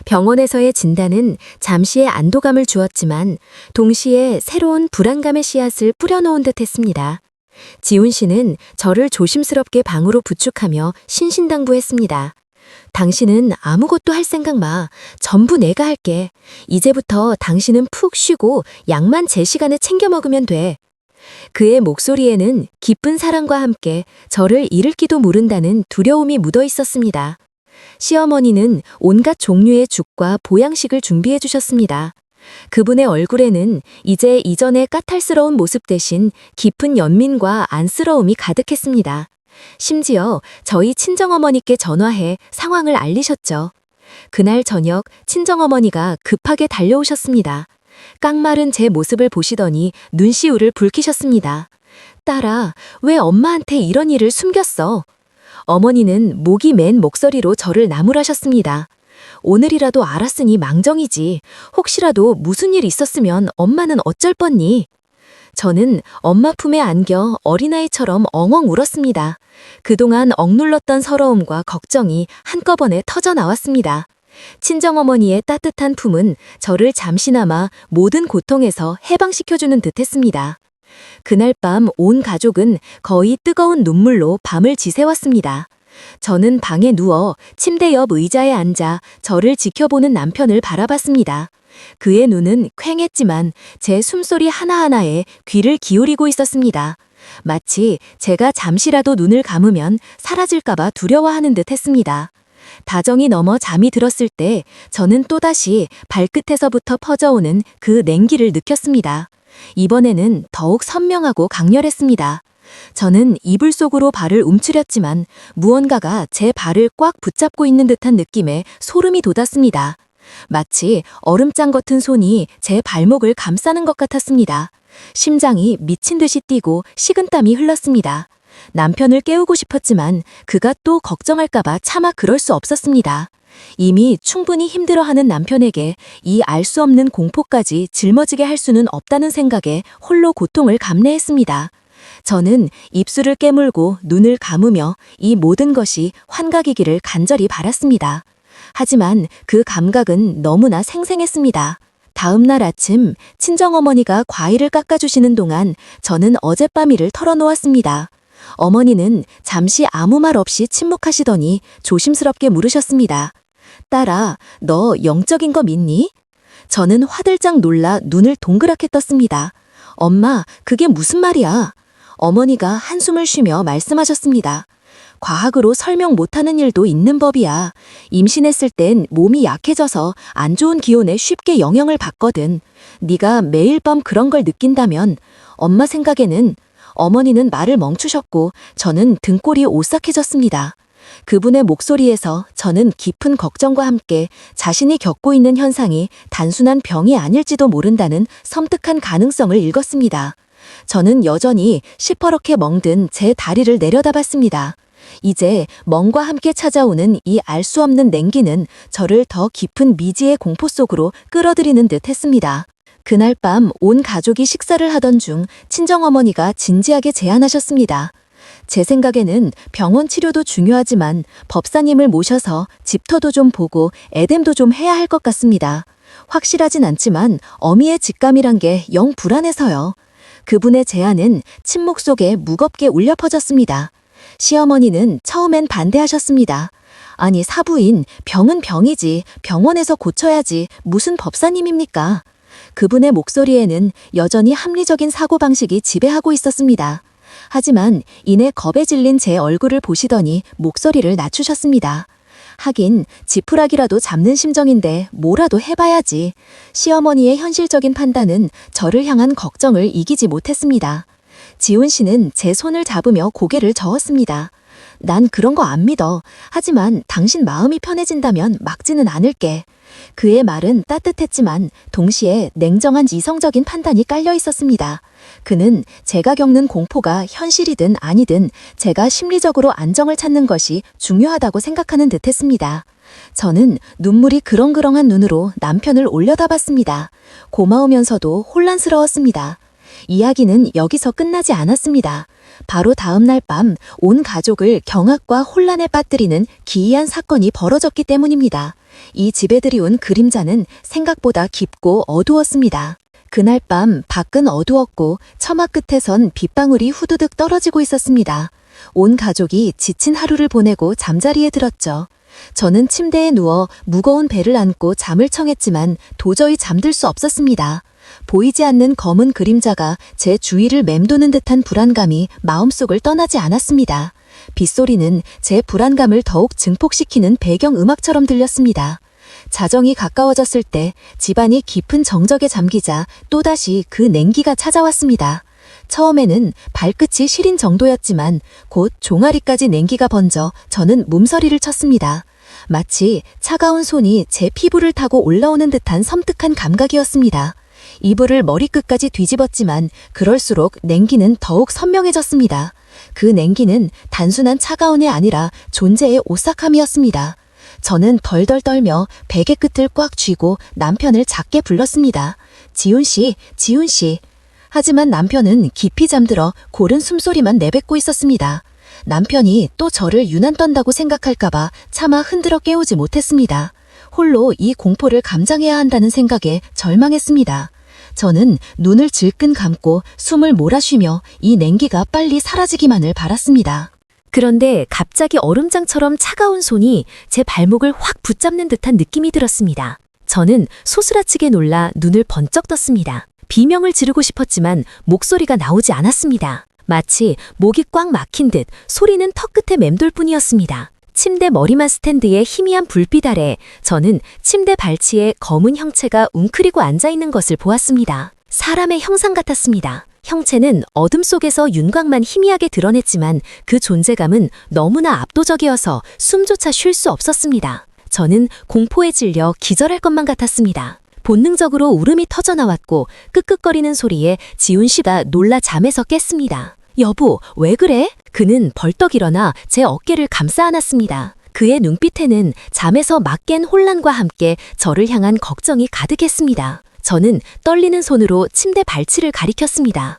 병원에서의 진단은 잠시의 안도감을 주었지만 동시에 새로운 불안감의 씨앗을 뿌려놓은 듯 했습니다. 지훈 씨는 저를 조심스럽게 방으로 부축하며 신신당부했습니다. 당신은 아무것도 할 생각 마. 전부 내가 할게. 이제부터 당신은 푹 쉬고 약만 제 시간에 챙겨 먹으면 돼. 그의 목소리에는 기쁜 사랑과 함께 저를 잃을지도 모른다는 두려움이 묻어 있었습니다. 시어머니는 온갖 종류의 죽과 보양식을 준비해 주셨습니다. 그분의 얼굴에는 이제 이전의 까탈스러운 모습 대신 깊은 연민과 안쓰러움이 가득했습니다. 심지어 저희 친정어머니께 전화해 상황을 알리셨죠. 그날 저녁 친정어머니가 급하게 달려오셨습니다. 깡마른 제 모습을 보시더니 눈시울을 붉히셨습니다. 딸아, 왜 엄마한테 이런 일을 숨겼어? 어머니는 목이 맨 목소리로 저를 나무라셨습니다. 오늘이라도 알았으니 망정이지. 혹시라도 무슨 일 있었으면 엄마는 어쩔 뻔니? 저는 엄마 품에 안겨 어린아이처럼 엉엉 울었습니다. 그동안 억눌렀던 서러움과 걱정이 한꺼번에 터져 나왔습니다. 친정어머니의 따뜻한 품은 저를 잠시나마 모든 고통에서 해방시켜주는 듯했습니다. 그날 밤 온 가족은 거의 뜨거운 눈물로 밤을 지새웠습니다. 저는 방에 누워 침대 옆 의자에 앉아 저를 지켜보는 남편을 바라봤습니다. 그의 눈은 퀭했지만 제 숨소리 하나하나에 귀를 기울이고 있었습니다. 마치 제가 잠시라도 눈을 감으면 사라질까봐 두려워하는 듯 했습니다. 다정이 넘어 잠이 들었을 때 저는 또다시 발끝에서부터 퍼져오는 그 냉기를 느꼈습니다. 이번에는 더욱 선명하고 강렬했습니다. 저는 이불 속으로 발을 움츠렸지만 무언가가 제 발을 꽉 붙잡고 있는 듯한 느낌에 소름이 돋았습니다. 마치 얼음장 같은 손이 제 발목을 감싸는 것 같았습니다. 심장이 미친 듯이 뛰고 식은땀이 흘렀습니다. 남편을 깨우고 싶었지만 그가 또 걱정할까봐 차마 그럴 수 없었습니다. 이미 충분히 힘들어하는 남편에게 이 알 수 없는 공포까지 짊어지게 할 수는 없다는 생각에 홀로 고통을 감내했습니다. 저는 입술을 깨물고 눈을 감으며 이 모든 것이 환각이기를 간절히 바랐습니다. 하지만 그 감각은 너무나 생생했습니다. 다음 날 아침 친정어머니가 과일을 깎아주시는 동안 저는 어젯밤 일을 털어놓았습니다. 어머니는 잠시 아무 말 없이 침묵하시더니 조심스럽게 물으셨습니다. 딸아, 너 영적인 거 믿니? 저는 화들짝 놀라 눈을 동그랗게 떴습니다. 엄마, 그게 무슨 말이야? 어머니가 한숨을 쉬며 말씀하셨습니다. 과학으로 설명 못하는 일도 있는 법이야. 임신했을 땐 몸이 약해져서 안 좋은 기온에 쉽게 영향을 받거든. 네가 매일 밤 그런 걸 느낀다면 엄마 생각에는 어머니는 말을 멈추셨고 저는 등골이 오싹해졌습니다. 그분의 목소리에서 저는 깊은 걱정과 함께 자신이 겪고 있는 현상이 단순한 병이 아닐지도 모른다는 섬뜩한 가능성을 읽었습니다. 저는 여전히 시퍼렇게 멍든 제 다리를 내려다봤습니다. 이제 멍과 함께 찾아오는 이 알 수 없는 냉기는 저를 더 깊은 미지의 공포 속으로 끌어들이는 듯 했습니다. 그날 밤 온 가족이 식사를 하던 중 친정어머니가 진지하게 제안하셨습니다. 제 생각에는 병원 치료도 중요하지만 법사님을 모셔서 집터도 좀 보고 에뎀도 좀 해야 할 것 같습니다. 확실하진 않지만 어미의 직감이란 게 영 불안해서요. 그분의 제안은 침묵 속에 무겁게 울려 퍼졌습니다. 시어머니는 처음엔 반대하셨습니다. 아니 사부인, 병은 병이지 병원에서 고쳐야지 무슨 법사님입니까? 그분의 목소리에는 여전히 합리적인 사고방식이 지배하고 있었습니다. 하지만 이내 겁에 질린 제 얼굴을 보시더니 목소리를 낮추셨습니다. 하긴 지푸라기라도 잡는 심정인데 뭐라도 해봐야지. 시어머니의 현실적인 판단은 저를 향한 걱정을 이기지 못했습니다. 지훈 씨는 제 손을 잡으며 고개를 저었습니다. 난 그런 거 안 믿어. 하지만 당신 마음이 편해진다면 막지는 않을게. 그의 말은 따뜻했지만 동시에 냉정한 이성적인 판단이 깔려 있었습니다. 그는 제가 겪는 공포가 현실이든 아니든 제가 심리적으로 안정을 찾는 것이 중요하다고 생각하는 듯했습니다. 저는 눈물이 그렁그렁한 눈으로 남편을 올려다봤습니다. 고마우면서도 혼란스러웠습니다. 이야기는 여기서 끝나지 않았습니다. 바로 다음 날 밤 온 가족을 경악과 혼란에 빠뜨리는 기이한 사건이 벌어졌기 때문입니다. 이 집에 들이온 그림자는 생각보다 깊고 어두웠습니다. 그날 밤 밖은 어두웠고 처마 끝에선 빗방울이 후두둑 떨어지고 있었습니다. 온 가족이 지친 하루를 보내고 잠자리에 들었죠. 저는 침대에 누워 무거운 배를 안고 잠을 청했지만 도저히 잠들 수 없었습니다. 보이지 않는 검은 그림자가 제 주위를 맴도는 듯한 불안감이 마음속을 떠나지 않았습니다. 빗소리는 제 불안감을 더욱 증폭시키는 배경음악처럼 들렸습니다. 자정이 가까워졌을 때 집안이 깊은 정적에 잠기자 또다시 그 냉기가 찾아왔습니다. 처음에는 발끝이 시린 정도였지만 곧 종아리까지 냉기가 번져 저는 몸서리를 쳤습니다. 마치 차가운 손이 제 피부를 타고 올라오는 듯한 섬뜩한 감각이었습니다. 이불을 머리끝까지 뒤집었지만 그럴수록 냉기는 더욱 선명해졌습니다. 그 냉기는 단순한 차가움이 아니라 존재의 오싹함이었습니다. 저는 덜덜 떨며 베개 끝을 꽉 쥐고 남편을 작게 불렀습니다. 지훈 씨, 지훈 씨. 하지만 남편은 깊이 잠들어 고른 숨소리만 내뱉고 있었습니다. 남편이 또 저를 유난 떤다고 생각할까봐 차마 흔들어 깨우지 못했습니다. 홀로 이 공포를 감당해야 한다는 생각에 절망했습니다. 저는 눈을 질끈 감고 숨을 몰아쉬며 이 냉기가 빨리 사라지기만을 바랐습니다. 그런데 갑자기 얼음장처럼 차가운 손이 제 발목을 확 붙잡는 듯한 느낌이 들었습니다. 저는 소스라치게 놀라 눈을 번쩍 떴습니다. 비명을 지르고 싶었지만 목소리가 나오지 않았습니다. 마치 목이 꽉 막힌 듯 소리는 턱끝에 맴돌 뿐이었습니다. 침대 머리만 스탠드에 희미한 불빛 아래 저는 침대 발치에 검은 형체가 웅크리고 앉아있는 것을 보았습니다. 사람의 형상 같았습니다. 형체는 어둠 속에서 윤곽만 희미하게 드러냈지만 그 존재감은 너무나 압도적이어서 숨조차 쉴 수 없었습니다. 저는 공포에 질려 기절할 것만 같았습니다. 본능적으로 울음이 터져나왔고 끄끄거리는 소리에 지훈 씨가 놀라 잠에서 깼습니다. 여보, 왜 그래? 그는 벌떡 일어나 제 어깨를 감싸 안았습니다. 그의 눈빛에는 잠에서 막 깬 혼란과 함께 저를 향한 걱정이 가득했습니다. 저는 떨리는 손으로 침대 발치를 가리켰습니다.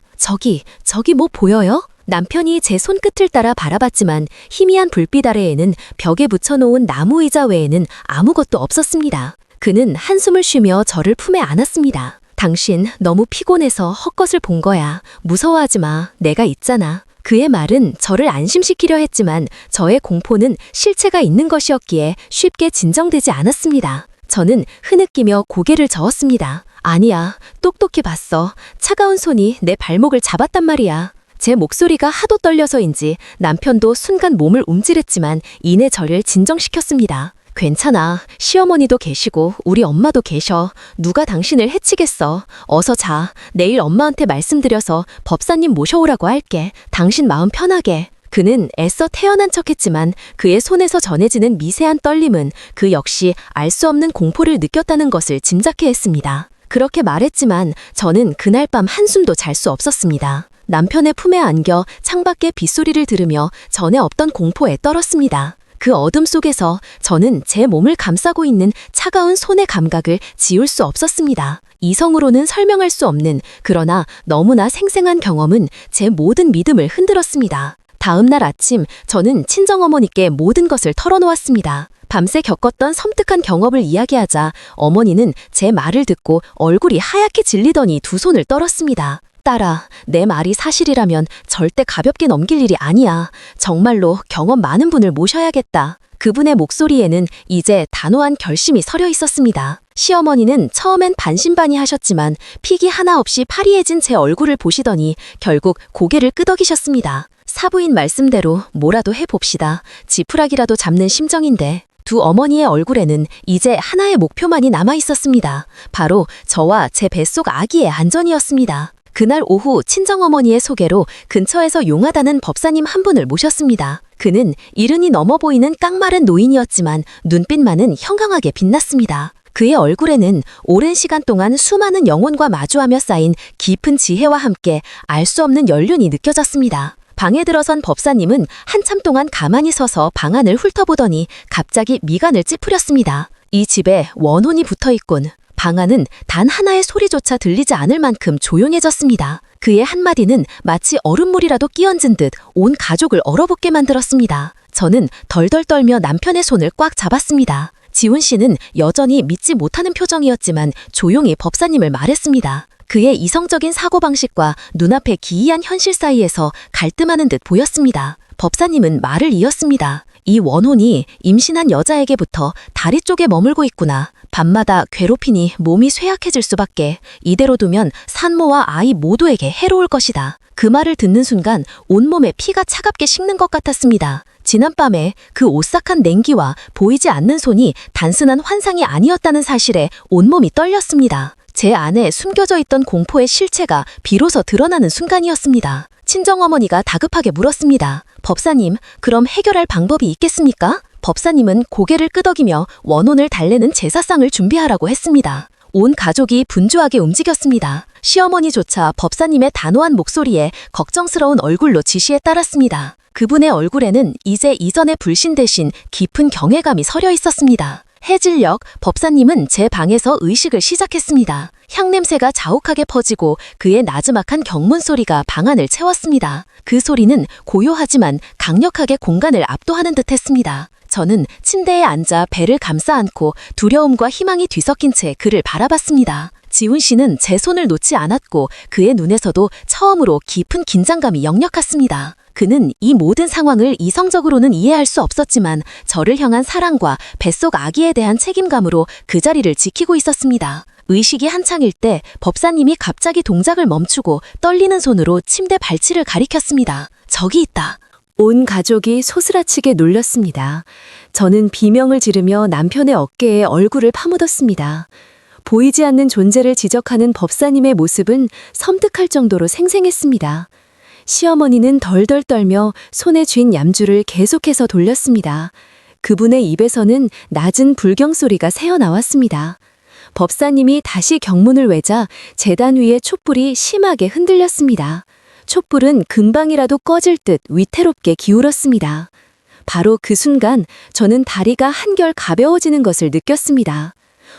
저기 뭐 보여요? 남편이 제 손끝을 따라 바라봤지만 희미한 불빛 아래에는 벽에 붙여놓은 나무 의자 외에는 아무것도 없었습니다. 그는 한숨을 쉬며 저를 품에 안았습니다. 당신 너무 피곤해서 헛것을 본 거야. 무서워하지 마. 내가 있잖아. 그의 말은 저를 안심시키려 했지만 저의 공포는 실체가 있는 것이었기에 쉽게 진정되지 않았습니다. 저는 흐느끼며 고개를 저었습니다. 아니야, 똑똑히 봤어. 차가운 손이 내 발목을 잡았단 말이야. 제 목소리가 하도 떨려서인지 남편도 순간 몸을 움찔했지만 이내 저를 진정시켰습니다. 괜찮아. 시어머니도 계시고 우리 엄마도 계셔. 누가 당신을 해치겠어. 어서 자. 내일 엄마한테 말씀드려서 법사님 모셔오라고 할게. 당신 마음 편하게. 그는 애써 태연한 척했지만 그의 손에서 전해지는 미세한 떨림은 그 역시 알 수 없는 공포를 느꼈다는 것을 짐작해 했습니다. 그렇게 말했지만 저는 그날 밤 한숨도 잘 수 없었습니다. 남편의 품에 안겨 창밖의 빗소리를 들으며 전에 없던 공포에 떨었습니다. 그 어둠 속에서 저는 제 몸을 감싸고 있는 차가운 손의 감각을 지울 수 없었습니다. 이성으로는 설명할 수 없는 그러나 너무나 생생한 경험은 제 모든 믿음을 흔들었습니다. 다음 날 아침 저는 친정어머니께 모든 것을 털어놓았습니다. 밤새 겪었던 섬뜩한 경험을 이야기하자 어머니는 제 말을 듣고 얼굴이 하얗게 질리더니 두 손을 떨었습니다. 딸아, 내 말이 사실이라면 절대 가볍게 넘길 일이 아니야. 정말로 경험 많은 분을 모셔야겠다. 그분의 목소리에는 이제 단호한 결심이 서려 있었습니다. 시어머니는 처음엔 반신반의하셨지만 픽이 하나 없이 파리해진 제 얼굴을 보시더니 결국 고개를 끄덕이셨습니다. 사부인 말씀대로 뭐라도 해봅시다. 지푸라기라도 잡는 심정인데. 두 어머니의 얼굴에는 이제 하나의 목표만이 남아 있었습니다. 바로 저와 제 뱃속 아기의 안전이었습니다. 그날 오후 친정어머니의 소개로 근처에서 용하다는 법사님 한 분을 모셨습니다. 그는 이른이 넘어 보이는 깡마른 노인이었지만 눈빛만은 형광하게 빛났습니다. 그의 얼굴에는 오랜 시간 동안 수많은 영혼과 마주하며 쌓인 깊은 지혜와 함께 알 수 없는 연륜이 느껴졌습니다. 방에 들어선 법사님은 한참 동안 가만히 서서 방안을 훑어보더니 갑자기 미간을 찌푸렸습니다. 이 집에 원혼이 붙어있군. 방안은 단 하나의 소리조차 들리지 않을 만큼 조용해졌습니다. 그의 한마디는 마치 얼음물이라도 끼얹은 듯 온 가족을 얼어붙게 만들었습니다. 저는 덜덜 떨며 남편의 손을 꽉 잡았습니다. 지훈 씨는 여전히 믿지 못하는 표정이었지만 조용히 법사님을 말했습니다. 그의 이성적인 사고방식과 눈앞의 기이한 현실 사이에서 갈등하는 듯 보였습니다. 법사님은 말을 이었습니다. 이 원혼이 임신한 여자에게부터 다리 쪽에 머물고 있구나. 밤마다 괴롭히니 몸이 쇠약해질 수밖에. 이대로 두면 산모와 아이 모두에게 해로울 것이다. 그 말을 듣는 순간 온몸에 피가 차갑게 식는 것 같았습니다. 지난밤에 그 오싹한 냉기와 보이지 않는 손이 단순한 환상이 아니었다는 사실에 온몸이 떨렸습니다. 제 안에 숨겨져 있던 공포의 실체가 비로소 드러나는 순간이었습니다. 친정어머니가 다급하게 물었습니다. 법사님, 그럼 해결할 방법이 있겠습니까? 법사님은 고개를 끄덕이며 원혼을 달래는 제사상을 준비하라고 했습니다. 온 가족이 분주하게 움직였습니다. 시어머니조차 법사님의 단호한 목소리에 걱정스러운 얼굴로 지시에 따랐습니다. 그분의 얼굴에는 이제 이전의 불신 대신 깊은 경외감이 서려 있었습니다. 해질녘 법사님은 제 방에서 의식을 시작했습니다. 향냄새가 자욱하게 퍼지고 그의 나지막한 경문 소리가 방안을 채웠습니다. 그 소리는 고요하지만 강력하게 공간을 압도하는 듯했습니다. 저는 침대에 앉아 배를 감싸 안고 두려움과 희망이 뒤섞인 채 그를 바라봤습니다. 지훈 씨는 제 손을 놓지 않았고 그의 눈에서도 처음으로 깊은 긴장감이 역력했습니다. 그는 이 모든 상황을 이성적으로는 이해할 수 없었지만 저를 향한 사랑과 뱃속 아기에 대한 책임감으로 그 자리를 지키고 있었습니다. 의식이 한창일 때 법사님이 갑자기 동작을 멈추고 떨리는 손으로 침대 발치를 가리켰습니다. 저기 있다. 온 가족이 소스라치게 놀랐습니다. 저는 비명을 지르며 남편의 어깨에 얼굴을 파묻었습니다. 보이지 않는 존재를 지적하는 법사님의 모습은 섬뜩할 정도로 생생했습니다. 시어머니는 덜덜 떨며 손에 쥔 얌주를 계속해서 돌렸습니다. 그분의 입에서는 낮은 불경 소리가 새어나왔습니다. 법사님이 다시 경문을 외자 제단 위의 촛불이 심하게 흔들렸습니다. 촛불은 금방이라도 꺼질 듯 위태롭게 기울었습니다. 바로 그 순간 저는 다리가 한결 가벼워지는 것을 느꼈습니다.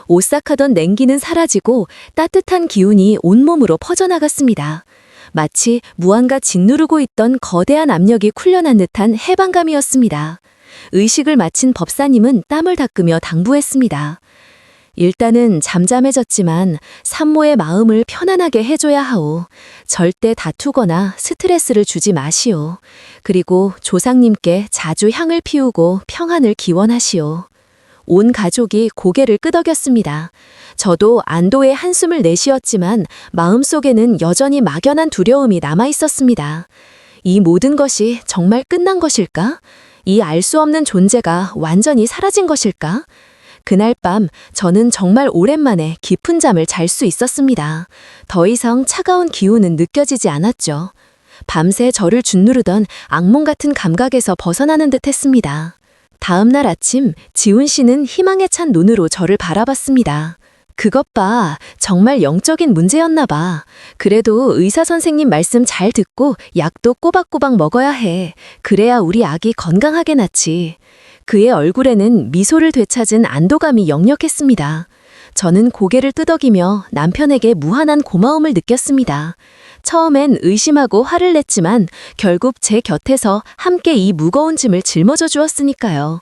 오싹하던 냉기는 사라지고 따뜻한 기운이 온몸으로 퍼져나갔습니다. 마치 무언가 짓누르고 있던 거대한 압력이 쿨려난 듯한 해방감이었습니다. 의식을 마친 법사님은 땀을 닦으며 당부했습니다. 일단은 잠잠해졌지만 산모의 마음을 편안하게 해줘야 하오. 절대 다투거나 스트레스를 주지 마시오. 그리고 조상님께 자주 향을 피우고 평안을 기원하시오. 온 가족이 고개를 끄덕였습니다. 저도 안도의 한숨을 내쉬었지만 마음속에는 여전히 막연한 두려움이 남아 있었습니다. 이 모든 것이 정말 끝난 것일까? 이 알 수 없는 존재가 완전히 사라진 것일까? 그날 밤 저는 정말 오랜만에 깊은 잠을 잘 수 있었습니다. 더 이상 차가운 기운은 느껴지지 않았죠. 밤새 저를 짓누르던 악몽 같은 감각에서 벗어나는 듯 했습니다. 다음 날 아침 지훈 씨는 희망에 찬 눈으로 저를 바라봤습니다. 그것 봐. 정말 영적인 문제였나 봐. 그래도 의사 선생님 말씀 잘 듣고 약도 꼬박꼬박 먹어야 해. 그래야 우리 아기 건강하게 낳지. 그의 얼굴에는 미소를 되찾은 안도감이 역력했습니다. 저는 고개를 끄덕이며 남편에게 무한한 고마움을 느꼈습니다. 처음엔 의심하고 화를 냈지만 결국 제 곁에서 함께 이 무거운 짐을 짊어져 주었으니까요.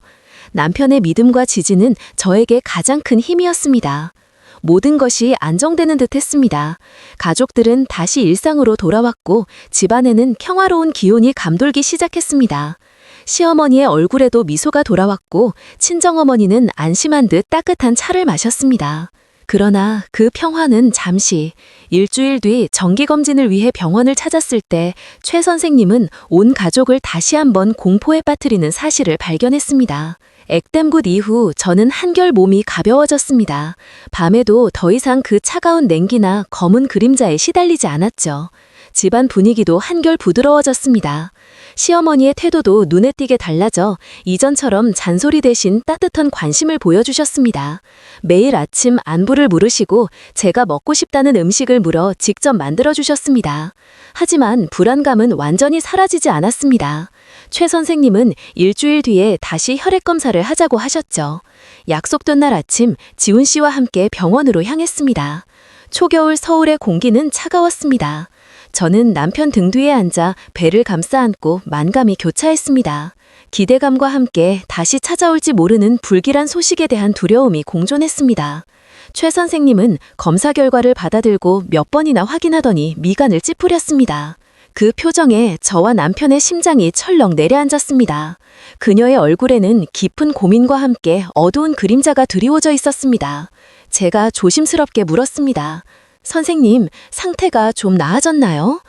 남편의 믿음과 지지는 저에게 가장 큰 힘이었습니다. 모든 것이 안정되는 듯 했습니다. 가족들은 다시 일상으로 돌아왔고 집안에는 평화로운 기운이 감돌기 시작했습니다. 시어머니의 얼굴에도 미소가 돌아왔고 친정어머니는 안심한 듯 따뜻한 차를 마셨습니다. 그러나 그 평화는 잠시. 일주일 뒤 정기검진을 위해 병원을 찾았을 때 최 선생님은 온 가족을 다시 한번 공포에 빠뜨리는 사실을 발견했습니다. 액땜굿 이후 저는 한결 몸이 가벼워졌습니다. 밤에도 더 이상 그 차가운 냉기나 검은 그림자에 시달리지 않았죠. 집안 분위기도 한결 부드러워졌습니다. 시어머니의 태도도 눈에 띄게 달라져 이전처럼 잔소리 대신 따뜻한 관심을 보여주셨습니다. 매일 아침 안부를 물으시고 제가 먹고 싶다는 음식을 물어 직접 만들어주셨습니다. 하지만 불안감은 완전히 사라지지 않았습니다. 최 선생님은 일주일 뒤에 다시 혈액 검사를 하자고 하셨죠. 약속된 날 아침 지훈 씨와 함께 병원으로 향했습니다. 초겨울 서울의 공기는 차가웠습니다. 저는 남편 등 뒤에 앉아 배를 감싸 안고 만감이 교차했습니다. 기대감과 함께 다시 찾아올지 모르는 불길한 소식에 대한 두려움이 공존했습니다. 최 선생님은 검사 결과를 받아들고 몇 번이나 확인하더니 미간을 찌푸렸습니다. 그 표정에 저와 남편의 심장이 철렁 내려앉았습니다. 그녀의 얼굴에는 깊은 고민과 함께 어두운 그림자가 드리워져 있었습니다. 제가 조심스럽게 물었습니다. 선생님, 상태가 좀 나아졌나요?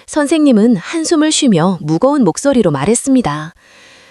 선생님은 한숨을 쉬며 무거운 목소리로 말했습니다.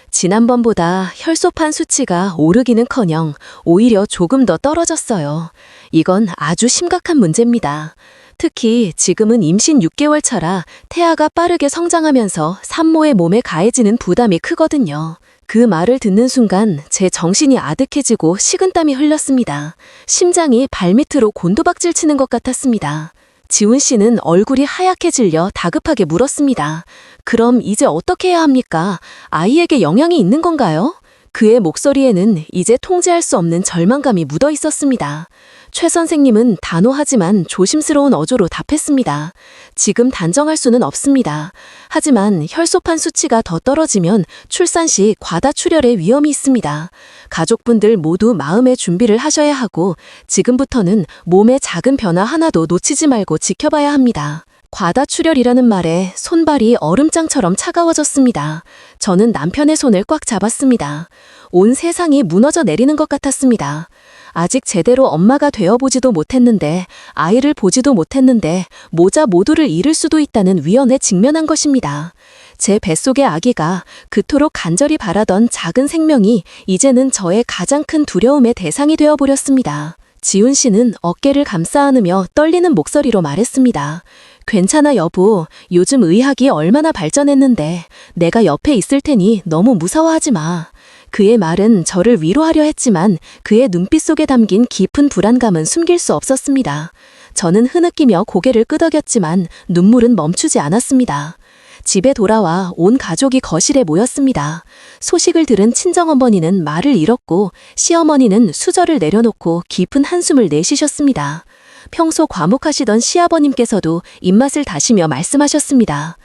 지난번보다 혈소판 수치가 오르기는커녕 오히려 조금 더 떨어졌어요. 이건 아주 심각한 문제입니다. 특히 지금은 임신 6개월 차라 태아가 빠르게 성장하면서 산모의 몸에 가해지는 부담이 크거든요. 그 말을 듣는 순간 제 정신이 아득해지고 식은땀이 흘렀습니다. 심장이 발밑으로 곤두박질 치는 것 같았습니다. 지훈 씨는 얼굴이 하얗게 질려 다급하게 물었습니다. 그럼 이제 어떻게 해야 합니까? 아이에게 영향이 있는 건가요? 그의 목소리에는 이제 통제할 수 없는 절망감이 묻어 있었습니다. 최 선생님은 단호하지만 조심스러운 어조로 답했습니다. 지금 단정할 수는 없습니다. 하지만 혈소판 수치가 더 떨어지면 출산 시 과다출혈의 위험이 있습니다. 가족분들 모두 마음의 준비를 하셔야 하고 지금부터는 몸의 작은 변화 하나도 놓치지 말고 지켜봐야 합니다. 과다출혈이라는 말에 손발이 얼음장처럼 차가워졌습니다. 저는 남편의 손을 꽉 잡았습니다. 온 세상이 무너져 내리는 것 같았습니다. 아직 제대로 엄마가 되어보지도 못했는데, 아이를 보지도 못했는데 모자 모두를 잃을 수도 있다는 위험에 직면한 것입니다. 제 뱃속의 아기가 그토록 간절히 바라던 작은 생명이 이제는 저의 가장 큰 두려움의 대상이 되어버렸습니다. 지훈 씨는 어깨를 감싸 안으며 떨리는 목소리로 말했습니다. 괜찮아 여보, 요즘 의학이 얼마나 발전했는데 내가 옆에 있을 테니 너무 무서워하지 마. 그의 말은 저를 위로하려 했지만 그의 눈빛 속에 담긴 깊은 불안감은 숨길 수 없었습니다. 저는 흐느끼며 고개를 끄덕였지만 눈물은 멈추지 않았습니다. 집에 돌아와 온 가족이 거실에 모였습니다. 소식을 들은 친정어머니는 말을 잃었고 시어머니는 수저를 내려놓고 깊은 한숨을 내쉬셨습니다. 평소 과묵하시던 시아버님께서도 입맛을 다시며 말씀하셨습니다.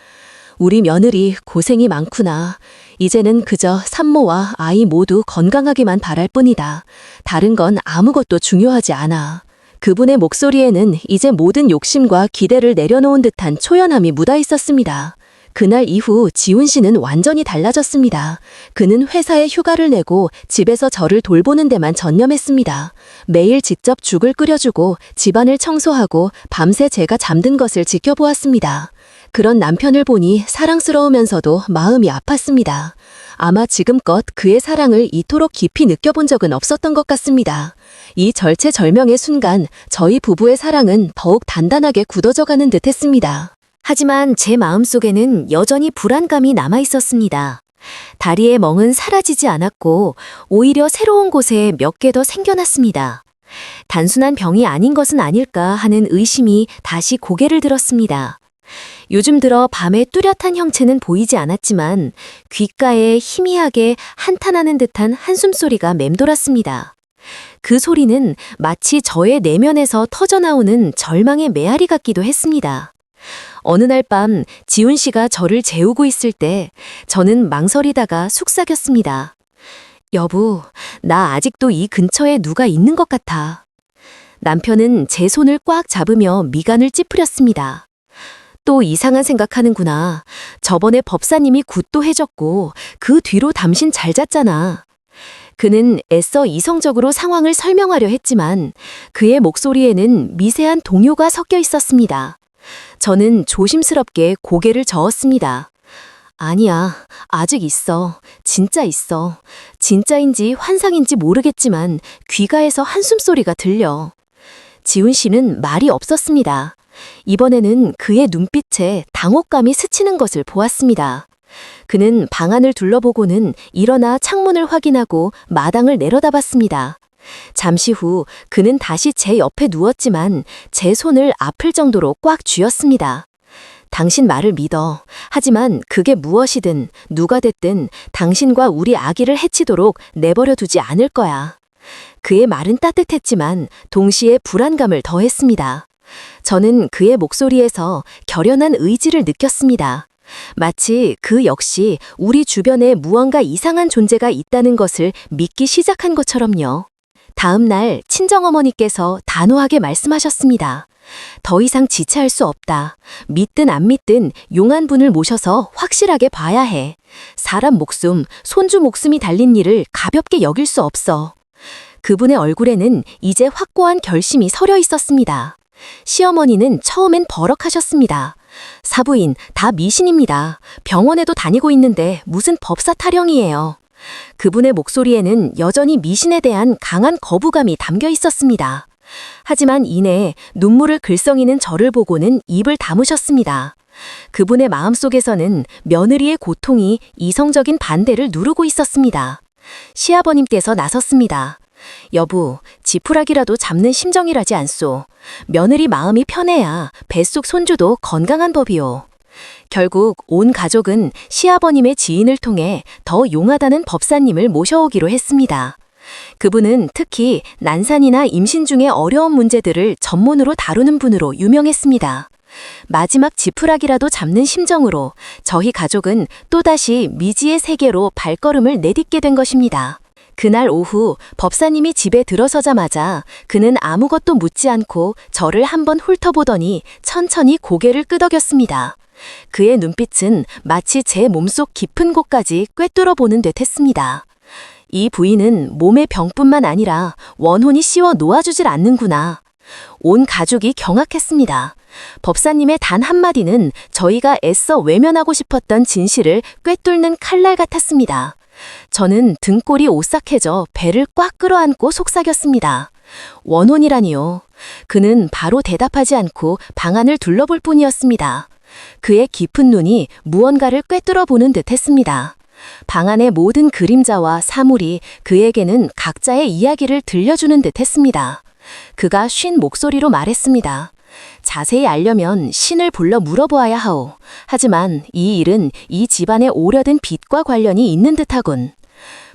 우리 며느리 고생이 많구나. 이제는 그저 산모와 아이 모두 건강하기만 바랄 뿐이다. 다른 건 아무것도 중요하지 않아. 그분의 목소리에는 이제 모든 욕심과 기대를 내려놓은 듯한 초연함이 묻어 있었습니다. 그날 이후 지훈 씨는 완전히 달라졌습니다. 그는 회사에 휴가를 내고 집에서 저를 돌보는 데만 전념했습니다. 매일 직접 죽을 끓여주고 집안을 청소하고 밤새 제가 잠든 것을 지켜보았습니다. 그런 남편을 보니 사랑스러우면서도 마음이 아팠습니다. 아마 지금껏 그의 사랑을 이토록 깊이 느껴본 적은 없었던 것 같습니다. 이 절체절명의 순간 저희 부부의 사랑은 더욱 단단하게 굳어져가는 듯했습니다. 하지만 제 마음속에는 여전히 불안감이 남아 있었습니다. 다리의 멍은 사라지지 않았고 오히려 새로운 곳에 몇 개 더 생겨났습니다. 단순한 병이 아닌 것은 아닐까 하는 의심이 다시 고개를 들었습니다. 요즘 들어 밤에 뚜렷한 형체는 보이지 않았지만 귓가에 희미하게 한탄하는 듯한 한숨소리가 맴돌았습니다. 그 소리는 마치 저의 내면에서 터져나오는 절망의 메아리 같기도 했습니다. 어느 날 밤 지훈 씨가 저를 재우고 있을 때 저는 망설이다가 속삭였습니다. 여보, 나 아직도 이 근처에 누가 있는 것 같아. 남편은 제 손을 꽉 잡으며 미간을 찌푸렸습니다. 또 이상한 생각하는구나. 저번에 법사님이 굿도 해줬고 그 뒤로 당신 잘 잤잖아. 그는 애써 이성적으로 상황을 설명하려 했지만 그의 목소리에는 미세한 동요가 섞여 있었습니다. 저는 조심스럽게 고개를 저었습니다. 아니야, 아직 있어. 진짜 있어. 진짜인지 환상인지 모르겠지만 귀가에서 한숨소리가 들려. 지훈 씨는 말이 없었습니다. 이번에는 그의 눈빛에 당혹감이 스치는 것을 보았습니다. 그는 방 안을 둘러보고는 일어나 창문을 확인하고 마당을 내려다봤습니다. 잠시 후 그는 다시 제 옆에 누웠지만 제 손을 아플 정도로 꽉 쥐었습니다. 당신 말을 믿어. 하지만 그게 무엇이든 누가 됐든 당신과 우리 아기를 해치도록 내버려 두지 않을 거야. 그의 말은 따뜻했지만 동시에 불안감을 더했습니다. 저는 그의 목소리에서 결연한 의지를 느꼈습니다. 마치 그 역시 우리 주변에 무언가 이상한 존재가 있다는 것을 믿기 시작한 것처럼요. 다음 날 친정어머니께서 단호하게 말씀하셨습니다. 더 이상 지체할 수 없다. 믿든 안 믿든 용한 분을 모셔서 확실하게 봐야 해. 사람 목숨, 손주 목숨이 달린 일을 가볍게 여길 수 없어. 그분의 얼굴에는 이제 확고한 결심이 서려 있었습니다. 시어머니는 처음엔 버럭하셨습니다. 사부인, 다 미신입니다. 병원에도 다니고 있는데 무슨 법사 타령이에요. 그분의 목소리에는 여전히 미신에 대한 강한 거부감이 담겨 있었습니다. 하지만 이내 눈물을 글썽이는 저를 보고는 입을 다무셨습니다. 그분의 마음속에서는 며느리의 고통이 이성적인 반대를 누르고 있었습니다. 시아버님께서 나섰습니다. 여보, 지푸라기라도 잡는 심정이라지 않소. 며느리 마음이 편해야 뱃속 손주도 건강한 법이오. 결국 온 가족은 시아버님의 지인을 통해 더 용하다는 법사님을 모셔오기로 했습니다. 그분은 특히 난산이나 임신 중의 어려운 문제들을 전문으로 다루는 분으로 유명했습니다. 마지막 지푸라기라도 잡는 심정으로 저희 가족은 또다시 미지의 세계로 발걸음을 내딛게 된 것입니다. 그날 오후 법사님이 집에 들어서자마자 그는 아무것도 묻지 않고 저를 한번 훑어보더니 천천히 고개를 끄덕였습니다. 그의 눈빛은 마치 제 몸속 깊은 곳까지 꿰뚫어 보는 듯 했습니다. 이 부인은 몸의 병뿐만 아니라 원혼이 씌워 놓아주질 않는구나. 온 가족이 경악했습니다. 법사님의 단 한마디는 저희가 애써 외면하고 싶었던 진실을 꿰뚫는 칼날 같았습니다. 저는 등골이 오싹해져 배를 꽉 끌어안고 속삭였습니다. 원혼이라니요. 그는 바로 대답하지 않고 방 안을 둘러볼 뿐이었습니다. 그의 깊은 눈이 무언가를 꿰뚫어 보는 듯 했습니다. 방 안의 모든 그림자와 사물이 그에게는 각자의 이야기를 들려주는 듯 했습니다. 그가 쉰 목소리로 말했습니다. 자세히 알려면 신을 불러 물어보아야 하오. 하지만 이 일은 이 집안의 오래된 빚과 관련이 있는 듯하군.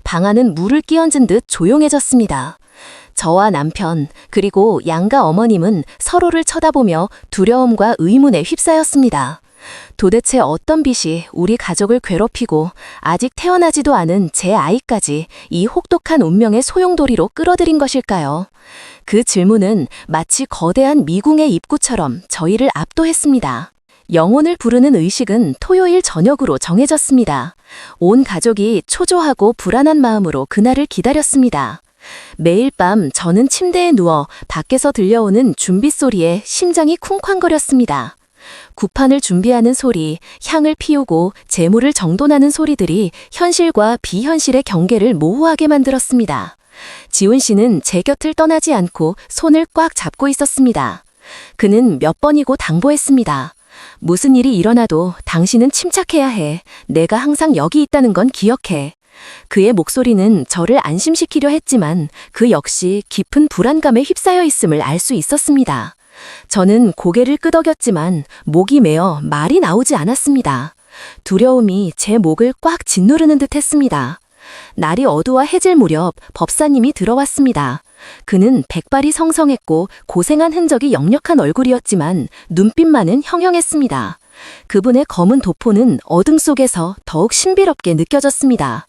방 안은 물을 끼얹은 듯 조용해졌습니다. 저와 남편 그리고 양가 어머님은 서로를 쳐다보며 두려움과 의문에 휩싸였습니다. 도대체 어떤 빛이 우리 가족을 괴롭히고 아직 태어나지도 않은 제 아이까지 이 혹독한 운명의 소용돌이로 끌어들인 것일까요? 그 질문은 마치 거대한 미궁의 입구처럼 저희를 압도했습니다. 영혼을 부르는 의식은 토요일 저녁으로 정해졌습니다. 온 가족이 초조하고 불안한 마음으로 그날을 기다렸습니다. 매일 밤 저는 침대에 누워 밖에서 들려오는 준비 소리에 심장이 쿵쾅거렸습니다. 구판을 준비하는 소리, 향을 피우고 재물을 정돈하는 소리들이 현실과 비현실의 경계를 모호하게 만들었습니다. 지훈 씨는 제 곁을 떠나지 않고 손을 꽉 잡고 있었습니다. 그는 몇 번이고 당부했습니다. 무슨 일이 일어나도 당신은 침착해야 해. 내가 항상 여기 있다는 건 기억해. 그의 목소리는 저를 안심시키려 했지만 그 역시 깊은 불안감에 휩싸여 있음을 알 수 있었습니다. 저는 고개를 끄덕였지만 목이 메어 말이 나오지 않았습니다. 두려움이 제 목을 꽉 짓누르는 듯 했습니다. 날이 어두워 해질 무렵 법사님이 들어왔습니다. 그는 백발이 성성했고 고생한 흔적이 역력한 얼굴이었지만 눈빛만은 형형했습니다. 그분의 검은 도포는 어둠 속에서 더욱 신비롭게 느껴졌습니다.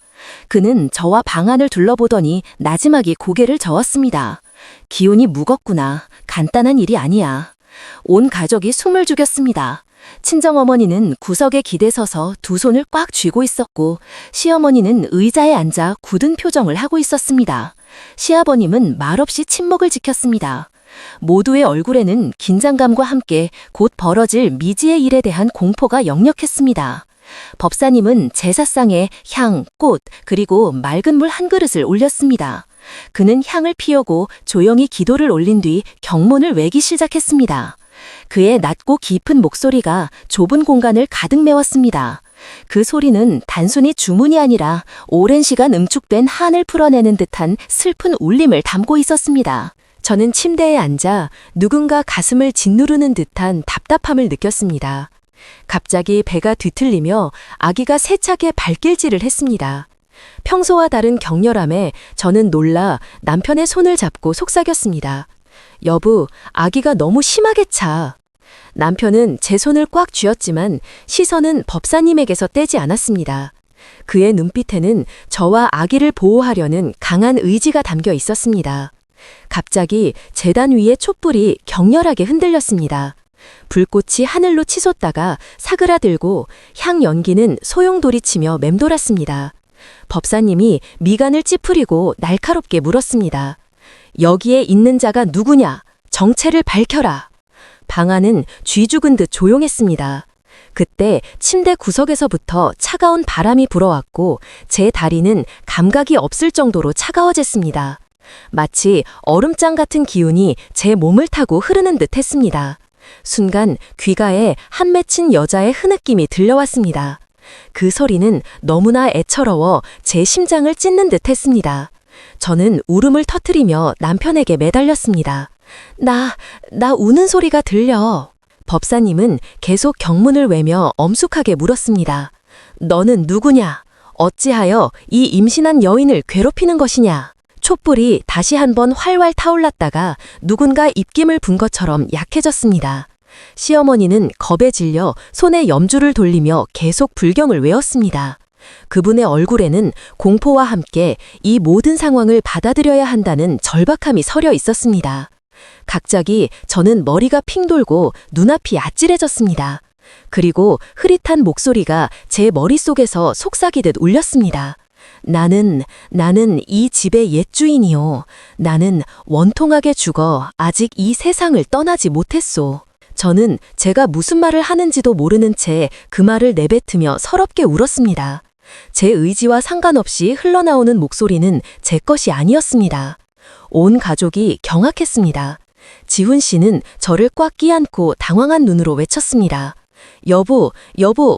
그는 저와 방 안을 둘러보더니 나지막이 고개를 저었습니다. 기운이 무겁구나. 간단한 일이 아니야. 온 가족이 숨을 죽였습니다. 친정어머니는 구석에 기대서서 두 손을 꽉 쥐고 있었고 시어머니는 의자에 앉아 굳은 표정을 하고 있었습니다. 시아버님은 말없이 침묵을 지켰습니다. 모두의 얼굴에는 긴장감과 함께 곧 벌어질 미지의 일에 대한 공포가 역력했습니다. 법사님은 제사상에 향, 꽃, 그리고 맑은 물 한 그릇을 올렸습니다. 그는 향을 피우고 조용히 기도를 올린 뒤 경문을 외기 시작했습니다. 그의 낮고 깊은 목소리가 좁은 공간을 가득 메웠습니다. 그 소리는 단순히 주문이 아니라 오랜 시간 응축된 한을 풀어내는 듯한 슬픈 울림을 담고 있었습니다. 저는 침대에 앉아 누군가 가슴을 짓누르는 듯한 답답함을 느꼈습니다. 갑자기 배가 뒤틀리며 아기가 세차게 발길질을 했습니다. 평소와 다른 격렬함에 저는 놀라 남편의 손을 잡고 속삭였습니다. 여보, 아기가 너무 심하게 차. 남편은 제 손을 꽉 쥐었지만 시선은 법사님에게서 떼지 않았습니다. 그의 눈빛에는 저와 아기를 보호하려는 강한 의지가 담겨 있었습니다. 갑자기 제단 위의 촛불이 격렬하게 흔들렸습니다. 불꽃이 하늘로 치솟다가 사그라들고 향 연기는 소용돌이치며 맴돌았습니다. 법사님이 미간을 찌푸리고 날카롭게 물었습니다. 여기에 있는 자가 누구냐? 정체를 밝혀라. 방 안은 쥐 죽은 듯 조용했습니다. 그때 침대 구석에서부터 차가운 바람이 불어왔고 제 다리는 감각이 없을 정도로 차가워졌습니다. 마치 얼음장 같은 기운이 제 몸을 타고 흐르는 듯 했습니다. 순간 귀가에 한 맺힌 여자의 흐느낌이 들려왔습니다. 그 소리는 너무나 애처로워 제 심장을 찢는 듯 했습니다. 저는 울음을 터뜨리며 남편에게 매달렸습니다. 나 우는 소리가 들려. 법사님은 계속 경문을 외며 엄숙하게 물었습니다. 너는 누구냐? 어찌하여 이 임신한 여인을 괴롭히는 것이냐? 촛불이 다시 한번 활활 타올랐다가 누군가 입김을 분 것처럼 약해졌습니다. 시어머니는 겁에 질려 손에 염주를 돌리며 계속 불경을 외웠습니다. 그분의 얼굴에는 공포와 함께 이 모든 상황을 받아들여야 한다는 절박함이 서려 있었습니다. 갑자기 저는 머리가 핑 돌고 눈앞이 아찔해졌습니다. 그리고 흐릿한 목소리가 제 머릿속에서 속삭이듯 울렸습니다. 나는 이 집의 옛 주인이요. 나는 원통하게 죽어 아직 이 세상을 떠나지 못했소. 저는 제가 무슨 말을 하는지도 모르는 채 그 말을 내뱉으며 서럽게 울었습니다. 제 의지와 상관없이 흘러나오는 목소리는 제 것이 아니었습니다. 온 가족이 경악했습니다. 지훈 씨는 저를 꽉 끼안고 당황한 눈으로 외쳤습니다. 여보,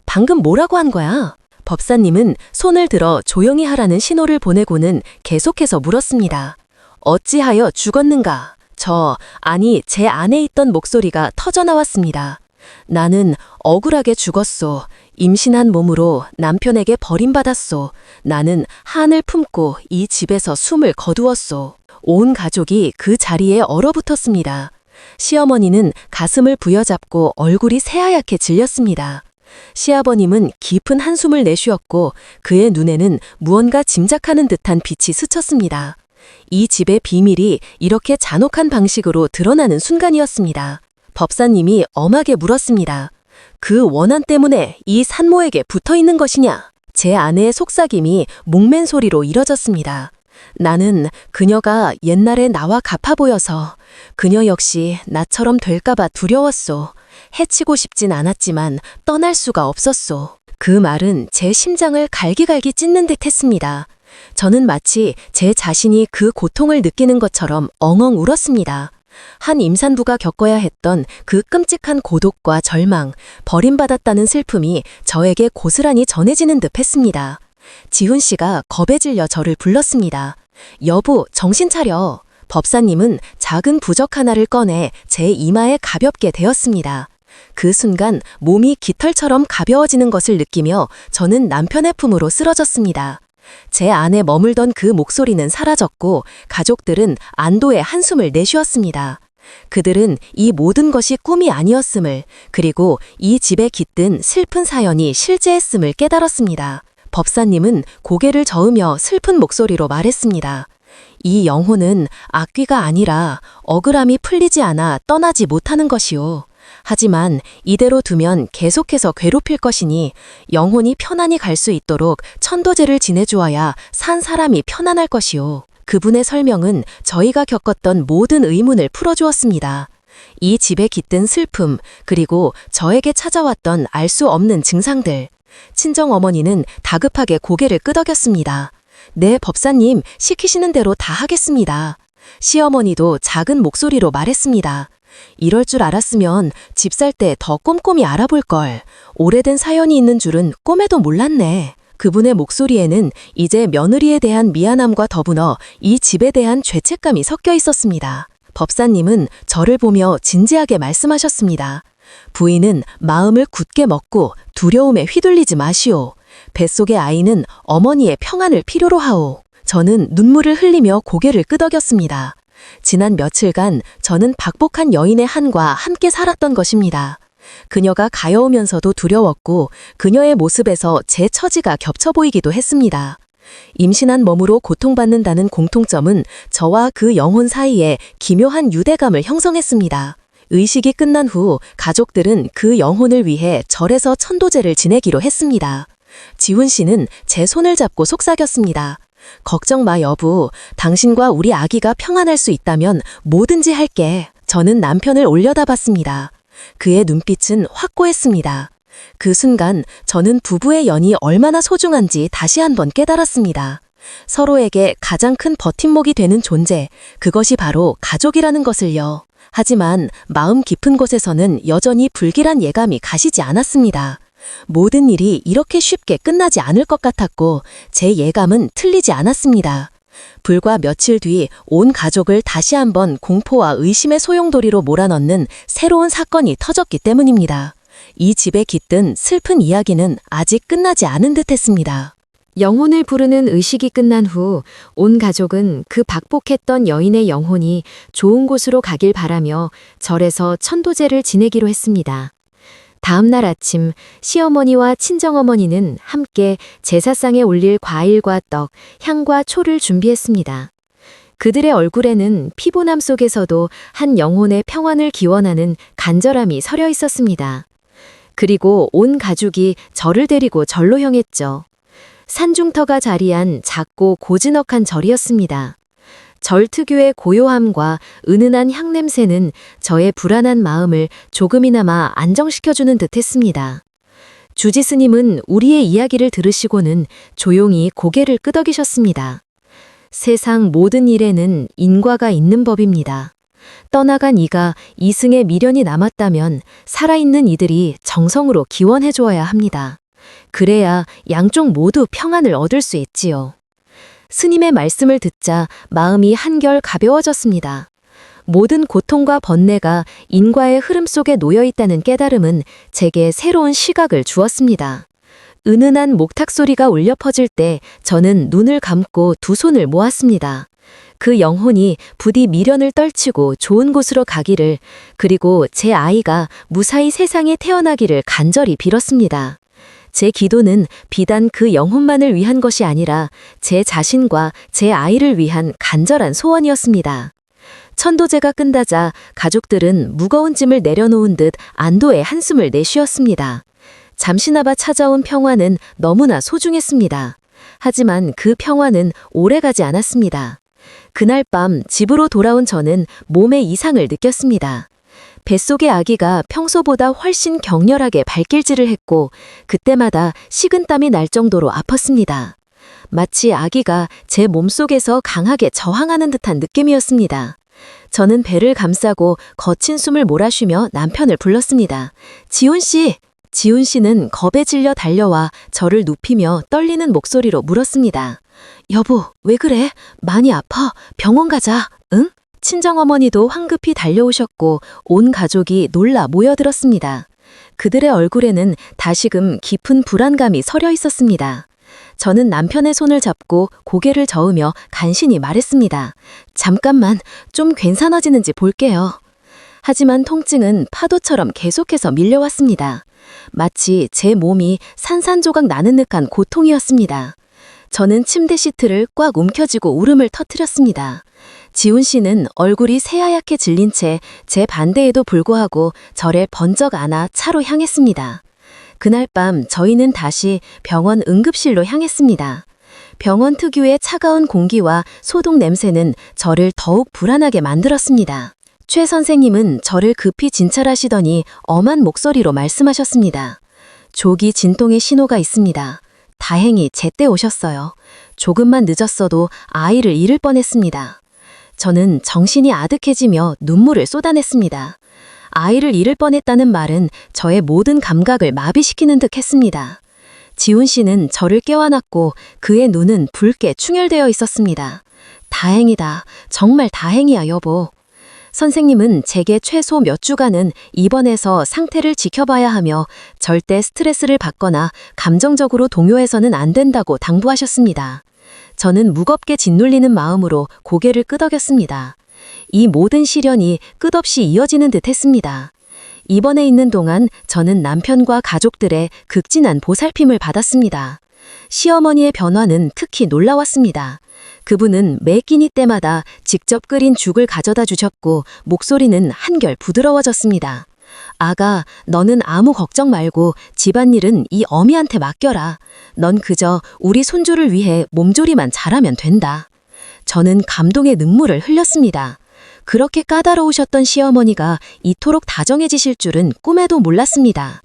방금 뭐라고 한 거야? 법사님은 손을 들어 조용히 하라는 신호를 보내고는 계속해서 물었습니다. 어찌하여 죽었는가? 제 안에 있던 목소리가 터져나왔습니다. 나는 억울하게 죽었소. 임신한 몸으로 남편에게 버림받았소. 나는 한을 품고 이 집에서 숨을 거두었소. 온 가족이 그 자리에 얼어붙었습니다. 시어머니는 가슴을 부여잡고 얼굴이 새하얗게 질렸습니다. 시아버님은 깊은 한숨을 내쉬었고 그의 눈에는 무언가 짐작하는 듯한 빛이 스쳤습니다. 이 집의 비밀이 이렇게 잔혹한 방식으로 드러나는 순간이었습니다. 법사님이 엄하게 물었습니다. 그 원한 때문에 이 산모에게 붙어 있는 것이냐? 제 아내의 속삭임이 목맨 소리로 이뤄졌습니다. 나는 그녀가 옛날에 나와 같아 보여서 그녀 역시 나처럼 될까봐 두려웠소. 해치고 싶진 않았지만 떠날 수가 없었소. 그 말은 제 심장을 갈기갈기 찢는 듯 했습니다. 저는 마치 제 자신이 그 고통을 느끼는 것처럼 엉엉 울었습니다. 한 임산부가 겪어야 했던 그 끔찍한 고독과 절망, 버림받았다는 슬픔이 저에게 고스란히 전해지는 듯 했습니다. 지훈 씨가 겁에 질려 저를 불렀습니다. 여보, 정신 차려. 법사님은 작은 부적 하나를 꺼내 제 이마에 가볍게 대었습니다. 그 순간 몸이 깃털처럼 가벼워지는 것을 느끼며 저는 남편의 품으로 쓰러졌습니다. 제 안에 머물던 그 목소리는 사라졌고 가족들은 안도의 한숨을 내쉬었습니다. 그들은 이 모든 것이 꿈이 아니었음을, 그리고 이 집에 깃든 슬픈 사연이 실제했음을 깨달았습니다. 법사님은 고개를 저으며 슬픈 목소리로 말했습니다. 이 영혼은 악귀가 아니라 억울함이 풀리지 않아 떠나지 못하는 것이오. 하지만 이대로 두면 계속해서 괴롭힐 것이니 영혼이 편안히 갈 수 있도록 천도제를 지내주어야 산 사람이 편안할 것이오. 그분의 설명은 저희가 겪었던 모든 의문을 풀어주었습니다. 이 집에 깃든 슬픔, 그리고 저에게 찾아왔던 알 수 없는 증상들. 친정어머니는 다급하게 고개를 끄덕였습니다. 네, 법사님, 시키시는 대로 다 하겠습니다. 시어머니도 작은 목소리로 말했습니다. 이럴 줄 알았으면 집 살 때 더 꼼꼼히 알아볼걸. 오래된 사연이 있는 줄은 꿈에도 몰랐네. 그분의 목소리에는 이제 며느리에 대한 미안함과 더불어 이 집에 대한 죄책감이 섞여 있었습니다. 법사님은 저를 보며 진지하게 말씀하셨습니다. 부인은 마음을 굳게 먹고 두려움에 휘둘리지 마시오. 뱃속의 아이는 어머니의 평안을 필요로 하오. 저는 눈물을 흘리며 고개를 끄덕였습니다. 지난 며칠간 저는 박복한 여인의 한과 함께 살았던 것입니다. 그녀가 가여우면서도 두려웠고 그녀의 모습에서 제 처지가 겹쳐 보이기도 했습니다. 임신한 몸으로 고통받는다는 공통점은 저와 그 영혼 사이에 기묘한 유대감을 형성했습니다. 의식이 끝난 후 가족들은 그 영혼을 위해 절에서 천도제를 지내기로 했습니다. 지훈 씨는 제 손을 잡고 속삭였습니다. 걱정 마 여보, 당신과 우리 아기가 평안할 수 있다면 뭐든지 할게. 저는 남편을 올려다봤습니다. 그의 눈빛은 확고했습니다. 그 순간 저는 부부의 연이 얼마나 소중한지 다시 한번 깨달았습니다. 서로에게 가장 큰 버팀목이 되는 존재, 그것이 바로 가족이라는 것을요. 하지만 마음 깊은 곳에서는 여전히 불길한 예감이 가시지 않았습니다. 모든 일이 이렇게 쉽게 끝나지 않을 것 같았고 제 예감은 틀리지 않았습니다. 불과 며칠 뒤 온 가족을 다시 한번 공포와 의심의 소용돌이로 몰아넣는 새로운 사건이 터졌기 때문입니다. 이 집에 깃든 슬픈 이야기는 아직 끝나지 않은 듯했습니다. 영혼을 부르는 의식이 끝난 후 온 가족은 그 박복했던 여인의 영혼이 좋은 곳으로 가길 바라며 절에서 천도제를 지내기로 했습니다. 다음 날 아침 시어머니와 친정어머니는 함께 제사상에 올릴 과일과 떡, 향과 초를 준비했습니다. 그들의 얼굴에는 피곤함 속에서도 한 영혼의 평안을 기원하는 간절함이 서려 있었습니다. 그리고 온 가족이 저를 데리고 절로 향했죠. 산중터가 자리한 작고 고즈넉한 절이었습니다. 절 특유의 고요함과 은은한 향냄새는 저의 불안한 마음을 조금이나마 안정시켜주는 듯했습니다. 주지 스님은 우리의 이야기를 들으시고는 조용히 고개를 끄덕이셨습니다. 세상 모든 일에는 인과가 있는 법입니다. 떠나간 이가 이승의 미련이 남았다면 살아있는 이들이 정성으로 기원해 주어야 합니다. 그래야 양쪽 모두 평안을 얻을 수 있지요. 스님의 말씀을 듣자 마음이 한결 가벼워졌습니다. 모든 고통과 번뇌가 인과의 흐름 속에 놓여 있다는 깨달음은 제게 새로운 시각을 주었습니다. 은은한 목탁 소리가 울려 퍼질 때 저는 눈을 감고 두 손을 모았습니다. 그 영혼이 부디 미련을 떨치고 좋은 곳으로 가기를, 그리고 제 아이가 무사히 세상에 태어나기를 간절히 빌었습니다. 제 기도는 비단 그 영혼만을 위한 것이 아니라 제 자신과 제 아이를 위한 간절한 소원이었습니다. 천도제가 끝나자 가족들은 무거운 짐을 내려놓은 듯 안도의 한숨을 내쉬었습니다. 잠시나마 찾아온 평화는 너무나 소중했습니다. 하지만 그 평화는 오래가지 않았습니다. 그날 밤 집으로 돌아온 저는 몸에 이상을 느꼈습니다. 뱃속의 아기가 평소보다 훨씬 격렬하게 발길질을 했고 그때마다 식은땀이 날 정도로 아팠습니다. 마치 아기가 제 몸속에서 강하게 저항하는 듯한 느낌이었습니다. 저는 배를 감싸고 거친 숨을 몰아쉬며 남편을 불렀습니다. 지훈 씨! 지훈 씨는 겁에 질려 달려와 저를 눕히며 떨리는 목소리로 물었습니다. 여보, 왜 그래? 많이 아파? 병원 가자. 응? 친정어머니도 황급히 달려오셨고 온 가족이 놀라 모여들었습니다. 그들의 얼굴에는 다시금 깊은 불안감이 서려 있었습니다. 저는 남편의 손을 잡고 고개를 저으며 간신히 말했습니다. 잠깐만, 좀 괜찮아지는지 볼게요. 하지만 통증은 파도처럼 계속해서 밀려왔습니다. 마치 제 몸이 산산조각 나는 듯한 고통이었습니다. 저는 침대 시트를 꽉 움켜쥐고 울음을 터뜨렸습니다. 지훈 씨는 얼굴이 새하얗게 질린 채 제 반대에도 불구하고 저를 번쩍 안아 차로 향했습니다. 그날 밤 저희는 다시 병원 응급실로 향했습니다. 병원 특유의 차가운 공기와 소독 냄새는 저를 더욱 불안하게 만들었습니다. 최 선생님은 저를 급히 진찰하시더니 엄한 목소리로 말씀하셨습니다. 조기 진통의 신호가 있습니다. 다행히 제때 오셨어요. 조금만 늦었어도 아이를 잃을 뻔했습니다. 저는 정신이 아득해지며 눈물을 쏟아냈습니다. 아이를 잃을 뻔했다는 말은 저의 모든 감각을 마비시키는 듯 했습니다. 지훈 씨는 저를 깨워놨고 그의 눈은 붉게 충혈되어 있었습니다. 다행이다. 정말 다행이야, 여보. 선생님은 제게 최소 몇 주간은 입원해서 상태를 지켜봐야 하며 절대 스트레스를 받거나 감정적으로 동요해서는 안 된다고 당부하셨습니다. 저는 무겁게 짓눌리는 마음으로 고개를 끄덕였습니다. 이 모든 시련이 끝없이 이어지는 듯 했습니다. 입원해 있는 동안 저는 남편과 가족들의 극진한 보살핌을 받았습니다. 시어머니의 변화는 특히 놀라웠습니다. 그분은 매 끼니 때마다 직접 끓인 죽을 가져다 주셨고 목소리는 한결 부드러워졌습니다. 아가, 너는 아무 걱정 말고 집안일은 이 어미한테 맡겨라. 넌 그저 우리 손주를 위해 몸조리만 잘하면 된다. 저는 감동의 눈물을 흘렸습니다. 그렇게 까다로우셨던 시어머니가 이토록 다정해지실 줄은 꿈에도 몰랐습니다.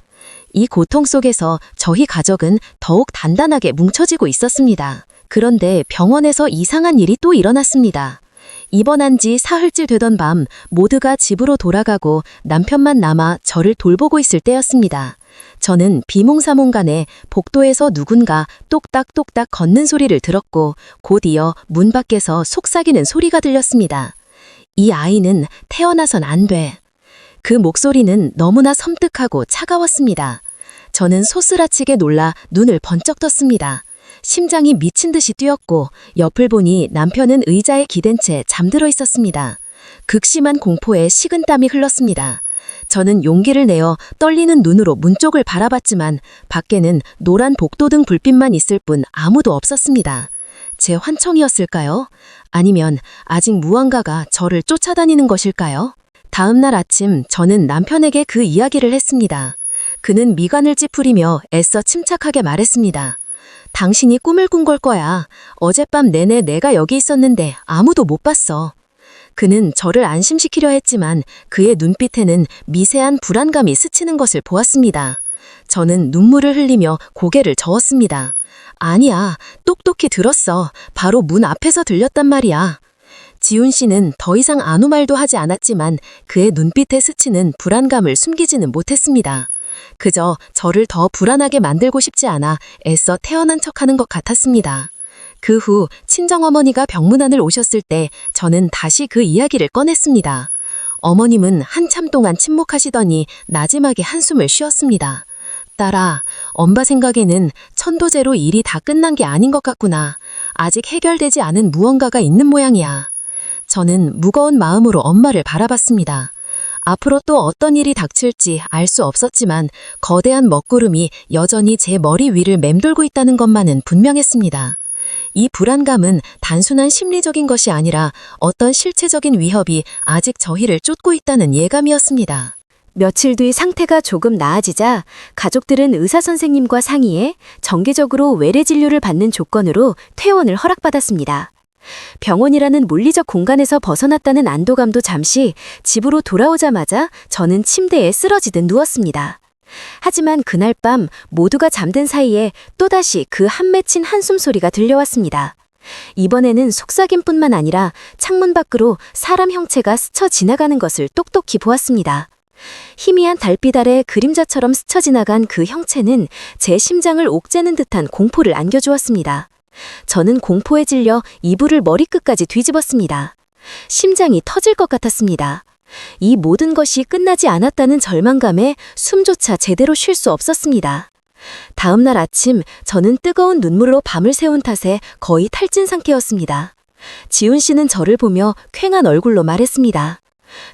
이 고통 속에서 저희 가족은 더욱 단단하게 뭉쳐지고 있었습니다. 그런데 병원에서 이상한 일이 또 일어났습니다. 입원한 지 사흘째 되던 밤 모두가 집으로 돌아가고 남편만 남아 저를 돌보고 있을 때였습니다. 저는 비몽사몽간에 복도에서 누군가 똑딱똑딱 걷는 소리를 들었고 곧 이어 문 밖에서 속삭이는 소리가 들렸습니다. 이 아이는 태어나선 안 돼. 그 목소리는 너무나 섬뜩하고 차가웠습니다. 저는 소스라치게 놀라 눈을 번쩍 떴습니다. 심장이 미친 듯이 뛰었고 옆을 보니 남편은 의자에 기댄 채 잠들어 있었습니다. 극심한 공포에 식은땀이 흘렀습니다. 저는 용기를 내어 떨리는 눈으로 문 쪽을 바라봤지만 밖에는 노란 복도등 불빛만 있을 뿐 아무도 없었습니다. 제 환청이었을까요? 아니면 아직 무언가가 저를 쫓아다니는 것일까요? 다음 날 아침 저는 남편에게 그 이야기를 했습니다. 그는 미간을 찌푸리며 애써 침착하게 말했습니다. 당신이 꿈을 꾼 걸 거야. 어젯밤 내내 내가 여기 있었는데 아무도 못 봤어. 그는 저를 안심시키려 했지만 그의 눈빛에는 미세한 불안감이 스치는 것을 보았습니다. 저는 눈물을 흘리며 고개를 저었습니다. 아니야, 똑똑히 들었어. 바로 문 앞에서 들렸단 말이야. 지훈 씨는 더 이상 아무 말도 하지 않았지만 그의 눈빛에 스치는 불안감을 숨기지는 못했습니다. 그저 저를 더 불안하게 만들고 싶지 않아 애써 태어난 척하는 것 같았습니다. 그 후 친정어머니가 병문안을 오셨을 때 저는 다시 그 이야기를 꺼냈습니다. 어머님은 한참 동안 침묵하시더니 나지막에 한숨을 쉬었습니다. 딸아, 엄마 생각에는 천도제로 일이 다 끝난 게 아닌 것 같구나. 아직 해결되지 않은 무언가가 있는 모양이야. 저는 무거운 마음으로 엄마를 바라봤습니다. 앞으로 또 어떤 일이 닥칠지 알 수 없었지만 거대한 먹구름이 여전히 제 머리 위를 맴돌고 있다는 것만은 분명했습니다. 이 불안감은 단순한 심리적인 것이 아니라 어떤 실체적인 위협이 아직 저희를 쫓고 있다는 예감이었습니다. 며칠 뒤 상태가 조금 나아지자 가족들은 의사 선생님과 상의해 정기적으로 외래 진료를 받는 조건으로 퇴원을 허락받았습니다. 병원이라는 물리적 공간에서 벗어났다는 안도감도 잠시 집으로 돌아오자마자 저는 침대에 쓰러지듯 누웠습니다. 하지만 그날 밤 모두가 잠든 사이에 또다시 그 한맺힌 한숨 소리가 들려왔습니다. 이번에는 속삭임뿐만 아니라 창문 밖으로 사람 형체가 스쳐 지나가는 것을 똑똑히 보았습니다. 희미한 달빛 아래 그림자처럼 스쳐 지나간 그 형체는 제 심장을 옥죄는 듯한 공포를 안겨주었습니다. 저는 공포에 질려 이불을 머리끝까지 뒤집었습니다. 심장이 터질 것 같았습니다. 이 모든 것이 끝나지 않았다는 절망감에 숨조차 제대로 쉴 수 없었습니다. 다음 날 아침 저는 뜨거운 눈물로 밤을 새운 탓에 거의 탈진 상태였습니다. 지훈 씨는 저를 보며 퀭한 얼굴로 말했습니다.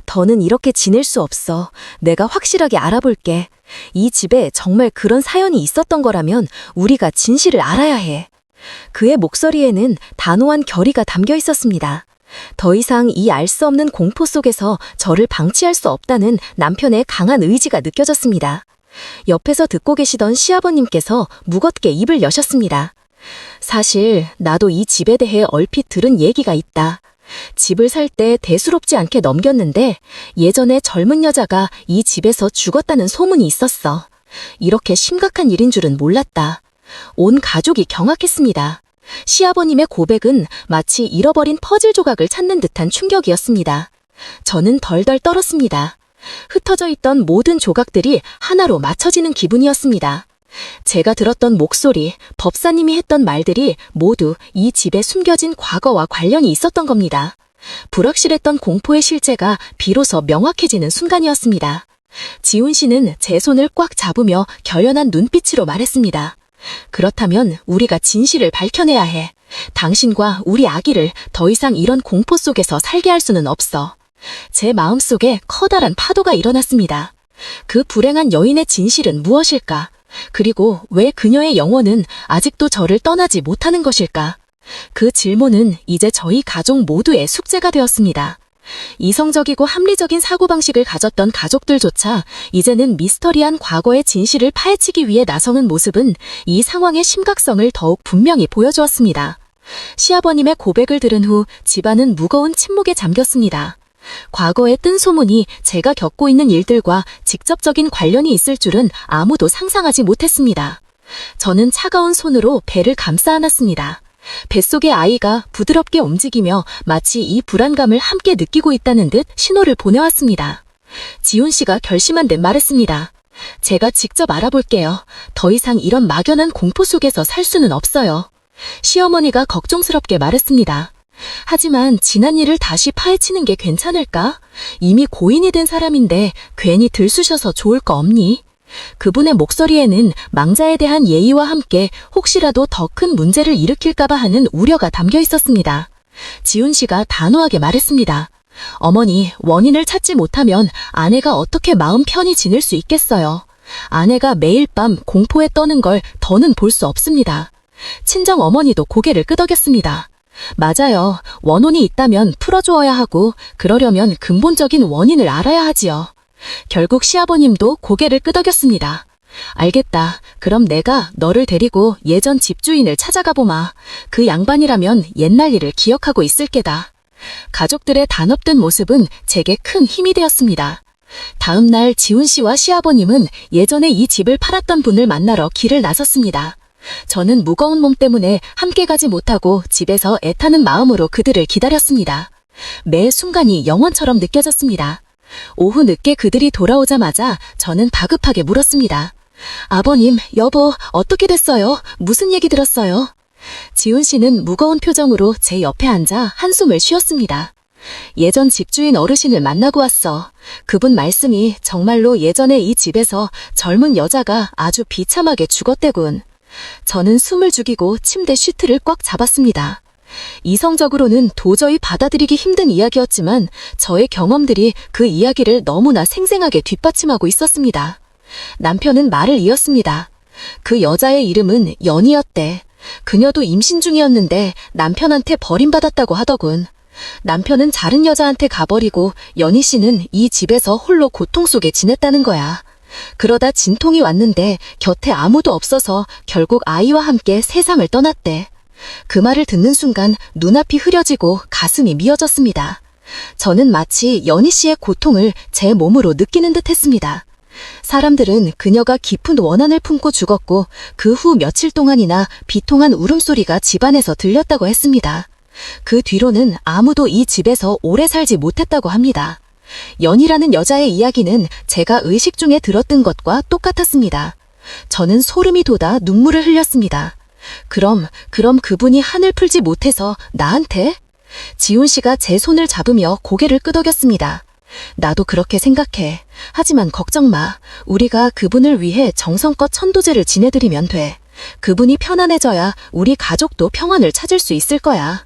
더는 이렇게 지낼 수 없어. 내가 확실하게 알아볼게. 이 집에 정말 그런 사연이 있었던 거라면 우리가 진실을 알아야 해. 그의 목소리에는 단호한 결의가 담겨 있었습니다. 더 이상 이 알 수 없는 공포 속에서 저를 방치할 수 없다는 남편의 강한 의지가 느껴졌습니다. 옆에서 듣고 계시던 시아버님께서 무겁게 입을 여셨습니다. 사실 나도 이 집에 대해 얼핏 들은 얘기가 있다. 집을 살 때 대수롭지 않게 넘겼는데 예전에 젊은 여자가 이 집에서 죽었다는 소문이 있었어. 이렇게 심각한 일인 줄은 몰랐다. 온 가족이 경악했습니다. 시아버님의 고백은 마치 잃어버린 퍼즐 조각을 찾는 듯한 충격이었습니다. 저는 덜덜 떨었습니다. 흩어져 있던 모든 조각들이 하나로 맞춰지는 기분이었습니다. 제가 들었던 목소리, 법사님이 했던 말들이 모두 이 집에 숨겨진 과거와 관련이 있었던 겁니다. 불확실했던 공포의 실체가 비로소 명확해지는 순간이었습니다. 지훈 씨는 제 손을 꽉 잡으며 결연한 눈빛으로 말했습니다. 그렇다면 우리가 진실을 밝혀내야 해. 당신과 우리 아기를 더 이상 이런 공포 속에서 살게 할 수는 없어. 제 마음속에 커다란 파도가 일어났습니다. 그 불행한 여인의 진실은 무엇일까? 그리고 왜 그녀의 영혼은 아직도 저를 떠나지 못하는 것일까? 그 질문은 이제 저희 가족 모두의 숙제가 되었습니다. 이성적이고 합리적인 사고방식을 가졌던 가족들조차 이제는 미스터리한 과거의 진실을 파헤치기 위해 나서는 모습은 이 상황의 심각성을 더욱 분명히 보여주었습니다. 시아버님의 고백을 들은 후 집안은 무거운 침묵에 잠겼습니다. 과거에 뜬 소문이 제가 겪고 있는 일들과 직접적인 관련이 있을 줄은 아무도 상상하지 못했습니다. 저는 차가운 손으로 배를 감싸 안았습니다. 뱃속의 아이가 부드럽게 움직이며 마치 이 불안감을 함께 느끼고 있다는 듯 신호를 보내왔습니다. 지훈 씨가 결심한 듯 말했습니다. 제가 직접 알아볼게요. 더 이상 이런 막연한 공포 속에서 살 수는 없어요. 시어머니가 걱정스럽게 말했습니다. 하지만 지난 일을 다시 파헤치는 게 괜찮을까? 이미 고인이 된 사람인데 괜히 들쑤셔서 좋을 거 없니? 그분의 목소리에는 망자에 대한 예의와 함께 혹시라도 더 큰 문제를 일으킬까봐 하는 우려가 담겨 있었습니다. 지훈 씨가 단호하게 말했습니다. 어머니, 원인을 찾지 못하면 아내가 어떻게 마음 편히 지낼 수 있겠어요. 아내가 매일 밤 공포에 떠는 걸 더는 볼 수 없습니다. 친정 어머니도 고개를 끄덕였습니다. 맞아요. 원혼이 있다면 풀어주어야 하고 그러려면 근본적인 원인을 알아야 하지요. 결국 시아버님도 고개를 끄덕였습니다. 알겠다. 그럼 내가 너를 데리고 예전 집주인을 찾아가 보마. 그 양반이라면 옛날 일을 기억하고 있을 게다. 가족들의 단합된 모습은 제게 큰 힘이 되었습니다. 다음 날 지훈 씨와 시아버님은 예전에 이 집을 팔았던 분을 만나러 길을 나섰습니다. 저는 무거운 몸 때문에 함께 가지 못하고 집에서 애타는 마음으로 그들을 기다렸습니다. 매 순간이 영원처럼 느껴졌습니다. 오후 늦게 그들이 돌아오자마자 저는 다급하게 물었습니다. 아버님, 여보, 어떻게 됐어요? 무슨 얘기 들었어요? 지훈 씨는 무거운 표정으로 제 옆에 앉아 한숨을 쉬었습니다. 예전 집주인 어르신을 만나고 왔어. 그분 말씀이 정말로 예전에 이 집에서 젊은 여자가 아주 비참하게 죽었대군. 저는 숨을 죽이고 침대 시트를 꽉 잡았습니다. 이성적으로는 도저히 받아들이기 힘든 이야기였지만 저의 경험들이 그 이야기를 너무나 생생하게 뒷받침하고 있었습니다. 남편은 말을 이었습니다. 그 여자의 이름은 연이었대. 그녀도 임신 중이었는데 남편한테 버림받았다고 하더군. 남편은 다른 여자한테 가버리고 연희 씨는 이 집에서 홀로 고통 속에 지냈다는 거야. 그러다 진통이 왔는데 곁에 아무도 없어서 결국 아이와 함께 세상을 떠났대. 그 말을 듣는 순간 눈앞이 흐려지고 가슴이 미어졌습니다. 저는 마치 연희 씨의 고통을 제 몸으로 느끼는 듯 했습니다. 사람들은 그녀가 깊은 원한을 품고 죽었고 그 후 며칠 동안이나 비통한 울음소리가 집안에서 들렸다고 했습니다. 그 뒤로는 아무도 이 집에서 오래 살지 못했다고 합니다. 연희라는 여자의 이야기는 제가 의식 중에 들었던 것과 똑같았습니다. 저는 소름이 돋아 눈물을 흘렸습니다. 그럼 그분이 한을 풀지 못해서 나한테? 지훈 씨가 제 손을 잡으며 고개를 끄덕였습니다. 나도 그렇게 생각해. 하지만 걱정 마. 우리가 그분을 위해 정성껏 천도제를 지내드리면 돼. 그분이 편안해져야 우리 가족도 평안을 찾을 수 있을 거야.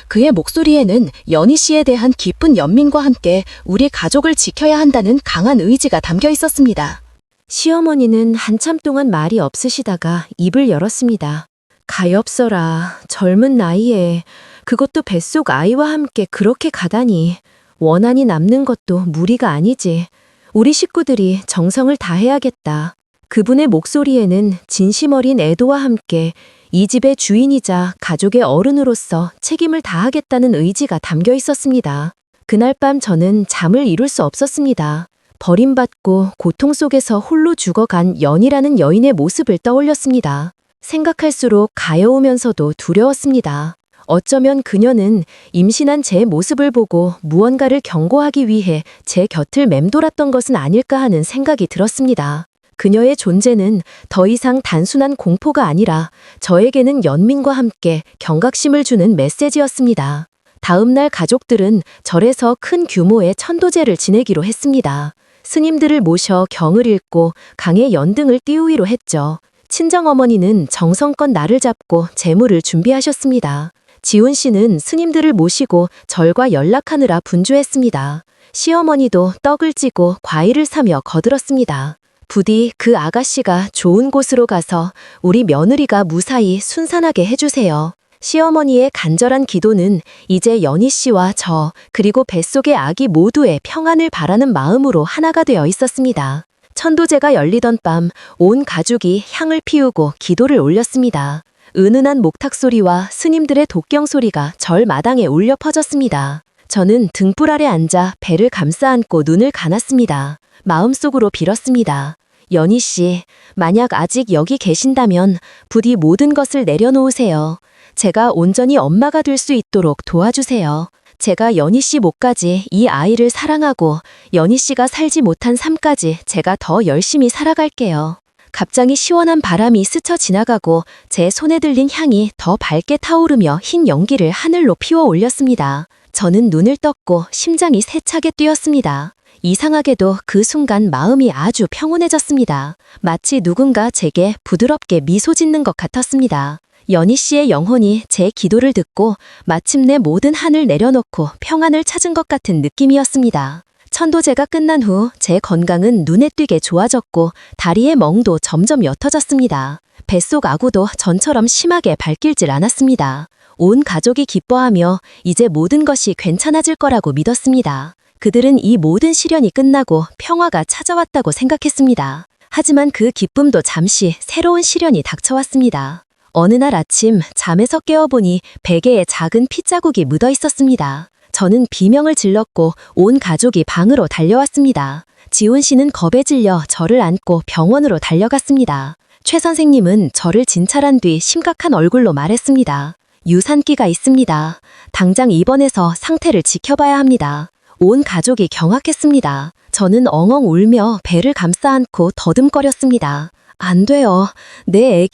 그의 목소리에는 연희 씨에 대한 깊은 연민과 함께 우리 가족을 지켜야 한다는 강한 의지가 담겨 있었습니다. 시어머니는 한참 동안 말이 없으시다가 입을 열었습니다. 가엾어라. 젊은 나이에 그것도 뱃속 아이와 함께 그렇게 가다니. 원한이 남는 것도 무리가 아니지. 우리 식구들이 정성을 다해야겠다. 그분의 목소리에는 진심 어린 애도와 함께 이 집의 주인이자 가족의 어른으로서 책임을 다하겠다는 의지가 담겨 있었습니다. 그날 밤 저는 잠을 이룰 수 없었습니다. 버림받고 고통 속에서 홀로 죽어간 연희라는 여인의 모습을 떠올렸습니다. 생각할수록 가여우면서도 두려웠습니다. 어쩌면 그녀는 임신한 제 모습을 보고 무언가를 경고하기 위해 제 곁을 맴돌았던 것은 아닐까 하는 생각이 들었습니다. 그녀의 존재는 더 이상 단순한 공포가 아니라 저에게는 연민과 함께 경각심을 주는 메시지였습니다. 다음 날 가족들은 절에서 큰 규모의 천도제를 지내기로 했습니다. 스님들을 모셔 경을 읽고 강에 연등을 띄우기로 했죠. 친정어머니는 정성껏 날을 잡고 제물을 준비하셨습니다. 지훈 씨는 스님들을 모시고 절과 연락하느라 분주했습니다. 시어머니도 떡을 찌고 과일을 사며 거들었습니다. 부디 그 아가씨가 좋은 곳으로 가서 우리 며느리가 무사히 순산하게 해주세요. 시어머니의 간절한 기도는 이제 연희 씨와 저 그리고 뱃속의 아기 모두의 평안을 바라는 마음으로 하나가 되어 있었습니다. 천도제가 열리던 밤 온 가족이 향을 피우고 기도를 올렸습니다. 은은한 목탁 소리와 스님들의 독경 소리가 절 마당에 울려 퍼졌습니다. 저는 등불 아래 앉아 배를 감싸 안고 눈을 감았습니다. 마음속으로 빌었습니다. 연희 씨, 만약 아직 여기 계신다면 부디 모든 것을 내려놓으세요. 제가 온전히 엄마가 될 수 있도록 도와주세요. 제가 연희 씨 목까지 이 아이를 사랑하고 연희 씨가 살지 못한 삶까지 제가 더 열심히 살아갈게요. 갑자기 시원한 바람이 스쳐 지나가고 제 손에 들린 향이 더 밝게 타오르며 흰 연기를 하늘로 피워 올렸습니다. 저는 눈을 떴고 심장이 세차게 뛰었습니다. 이상하게도 그 순간 마음이 아주 평온해졌습니다. 마치 누군가 제게 부드럽게 미소 짓는 것 같았습니다. 연희 씨의 영혼이 제 기도를 듣고 마침내 모든 한을 내려놓고 평안을 찾은 것 같은 느낌이었습니다. 천도제가 끝난 후 제 건강은 눈에 띄게 좋아졌고 다리의 멍도 점점 옅어졌습니다. 뱃속 아구도 전처럼 심하게 밟힐질 않았습니다. 온 가족이 기뻐하며 이제 모든 것이 괜찮아질 거라고 믿었습니다. 그들은 이 모든 시련이 끝나고 평화가 찾아왔다고 생각했습니다. 하지만 그 기쁨도 잠시 새로운 시련이 닥쳐왔습니다. 어느 날 아침 잠에서 깨어보니 베개에 작은 핏자국이 묻어 있었습니다. 저는 비명을 질렀고 온 가족이 방으로 달려왔습니다. 지훈 씨는 겁에 질려 저를 안고 병원으로 달려갔습니다. 최 선생님은 저를 진찰한 뒤 심각한 얼굴로 말했습니다. 유산기가 있습니다. 당장 입원해서 상태를 지켜봐야 합니다. 온 가족이 경악했습니다. 저는 엉엉 울며 배를 감싸 안고 더듬거렸습니다. 안 돼요. 내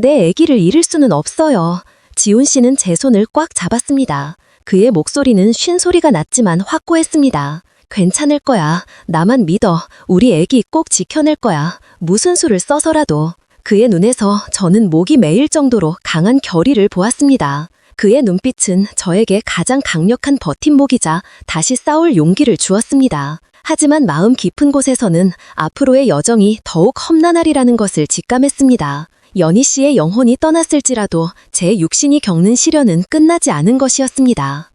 애기를 잃을 수는 없어요. 지훈 씨는 제 손을 꽉 잡았습니다. 그의 목소리는 쉰 소리가 났지만 확고했습니다. 괜찮을 거야. 나만 믿어. 우리 애기 꼭 지켜낼 거야. 무슨 수를 써서라도. 그의 눈에서 저는 목이 메일 정도로 강한 결의를 보았습니다. 그의 눈빛은 저에게 가장 강력한 버팀목이자 다시 싸울 용기를 주었습니다. 하지만 마음 깊은 곳에서는 앞으로의 여정이 더욱 험난하리라는 것을 직감했습니다. 연희 씨의 영혼이 떠났을지라도 제 육신이 겪는 시련은 끝나지 않은 것이었습니다.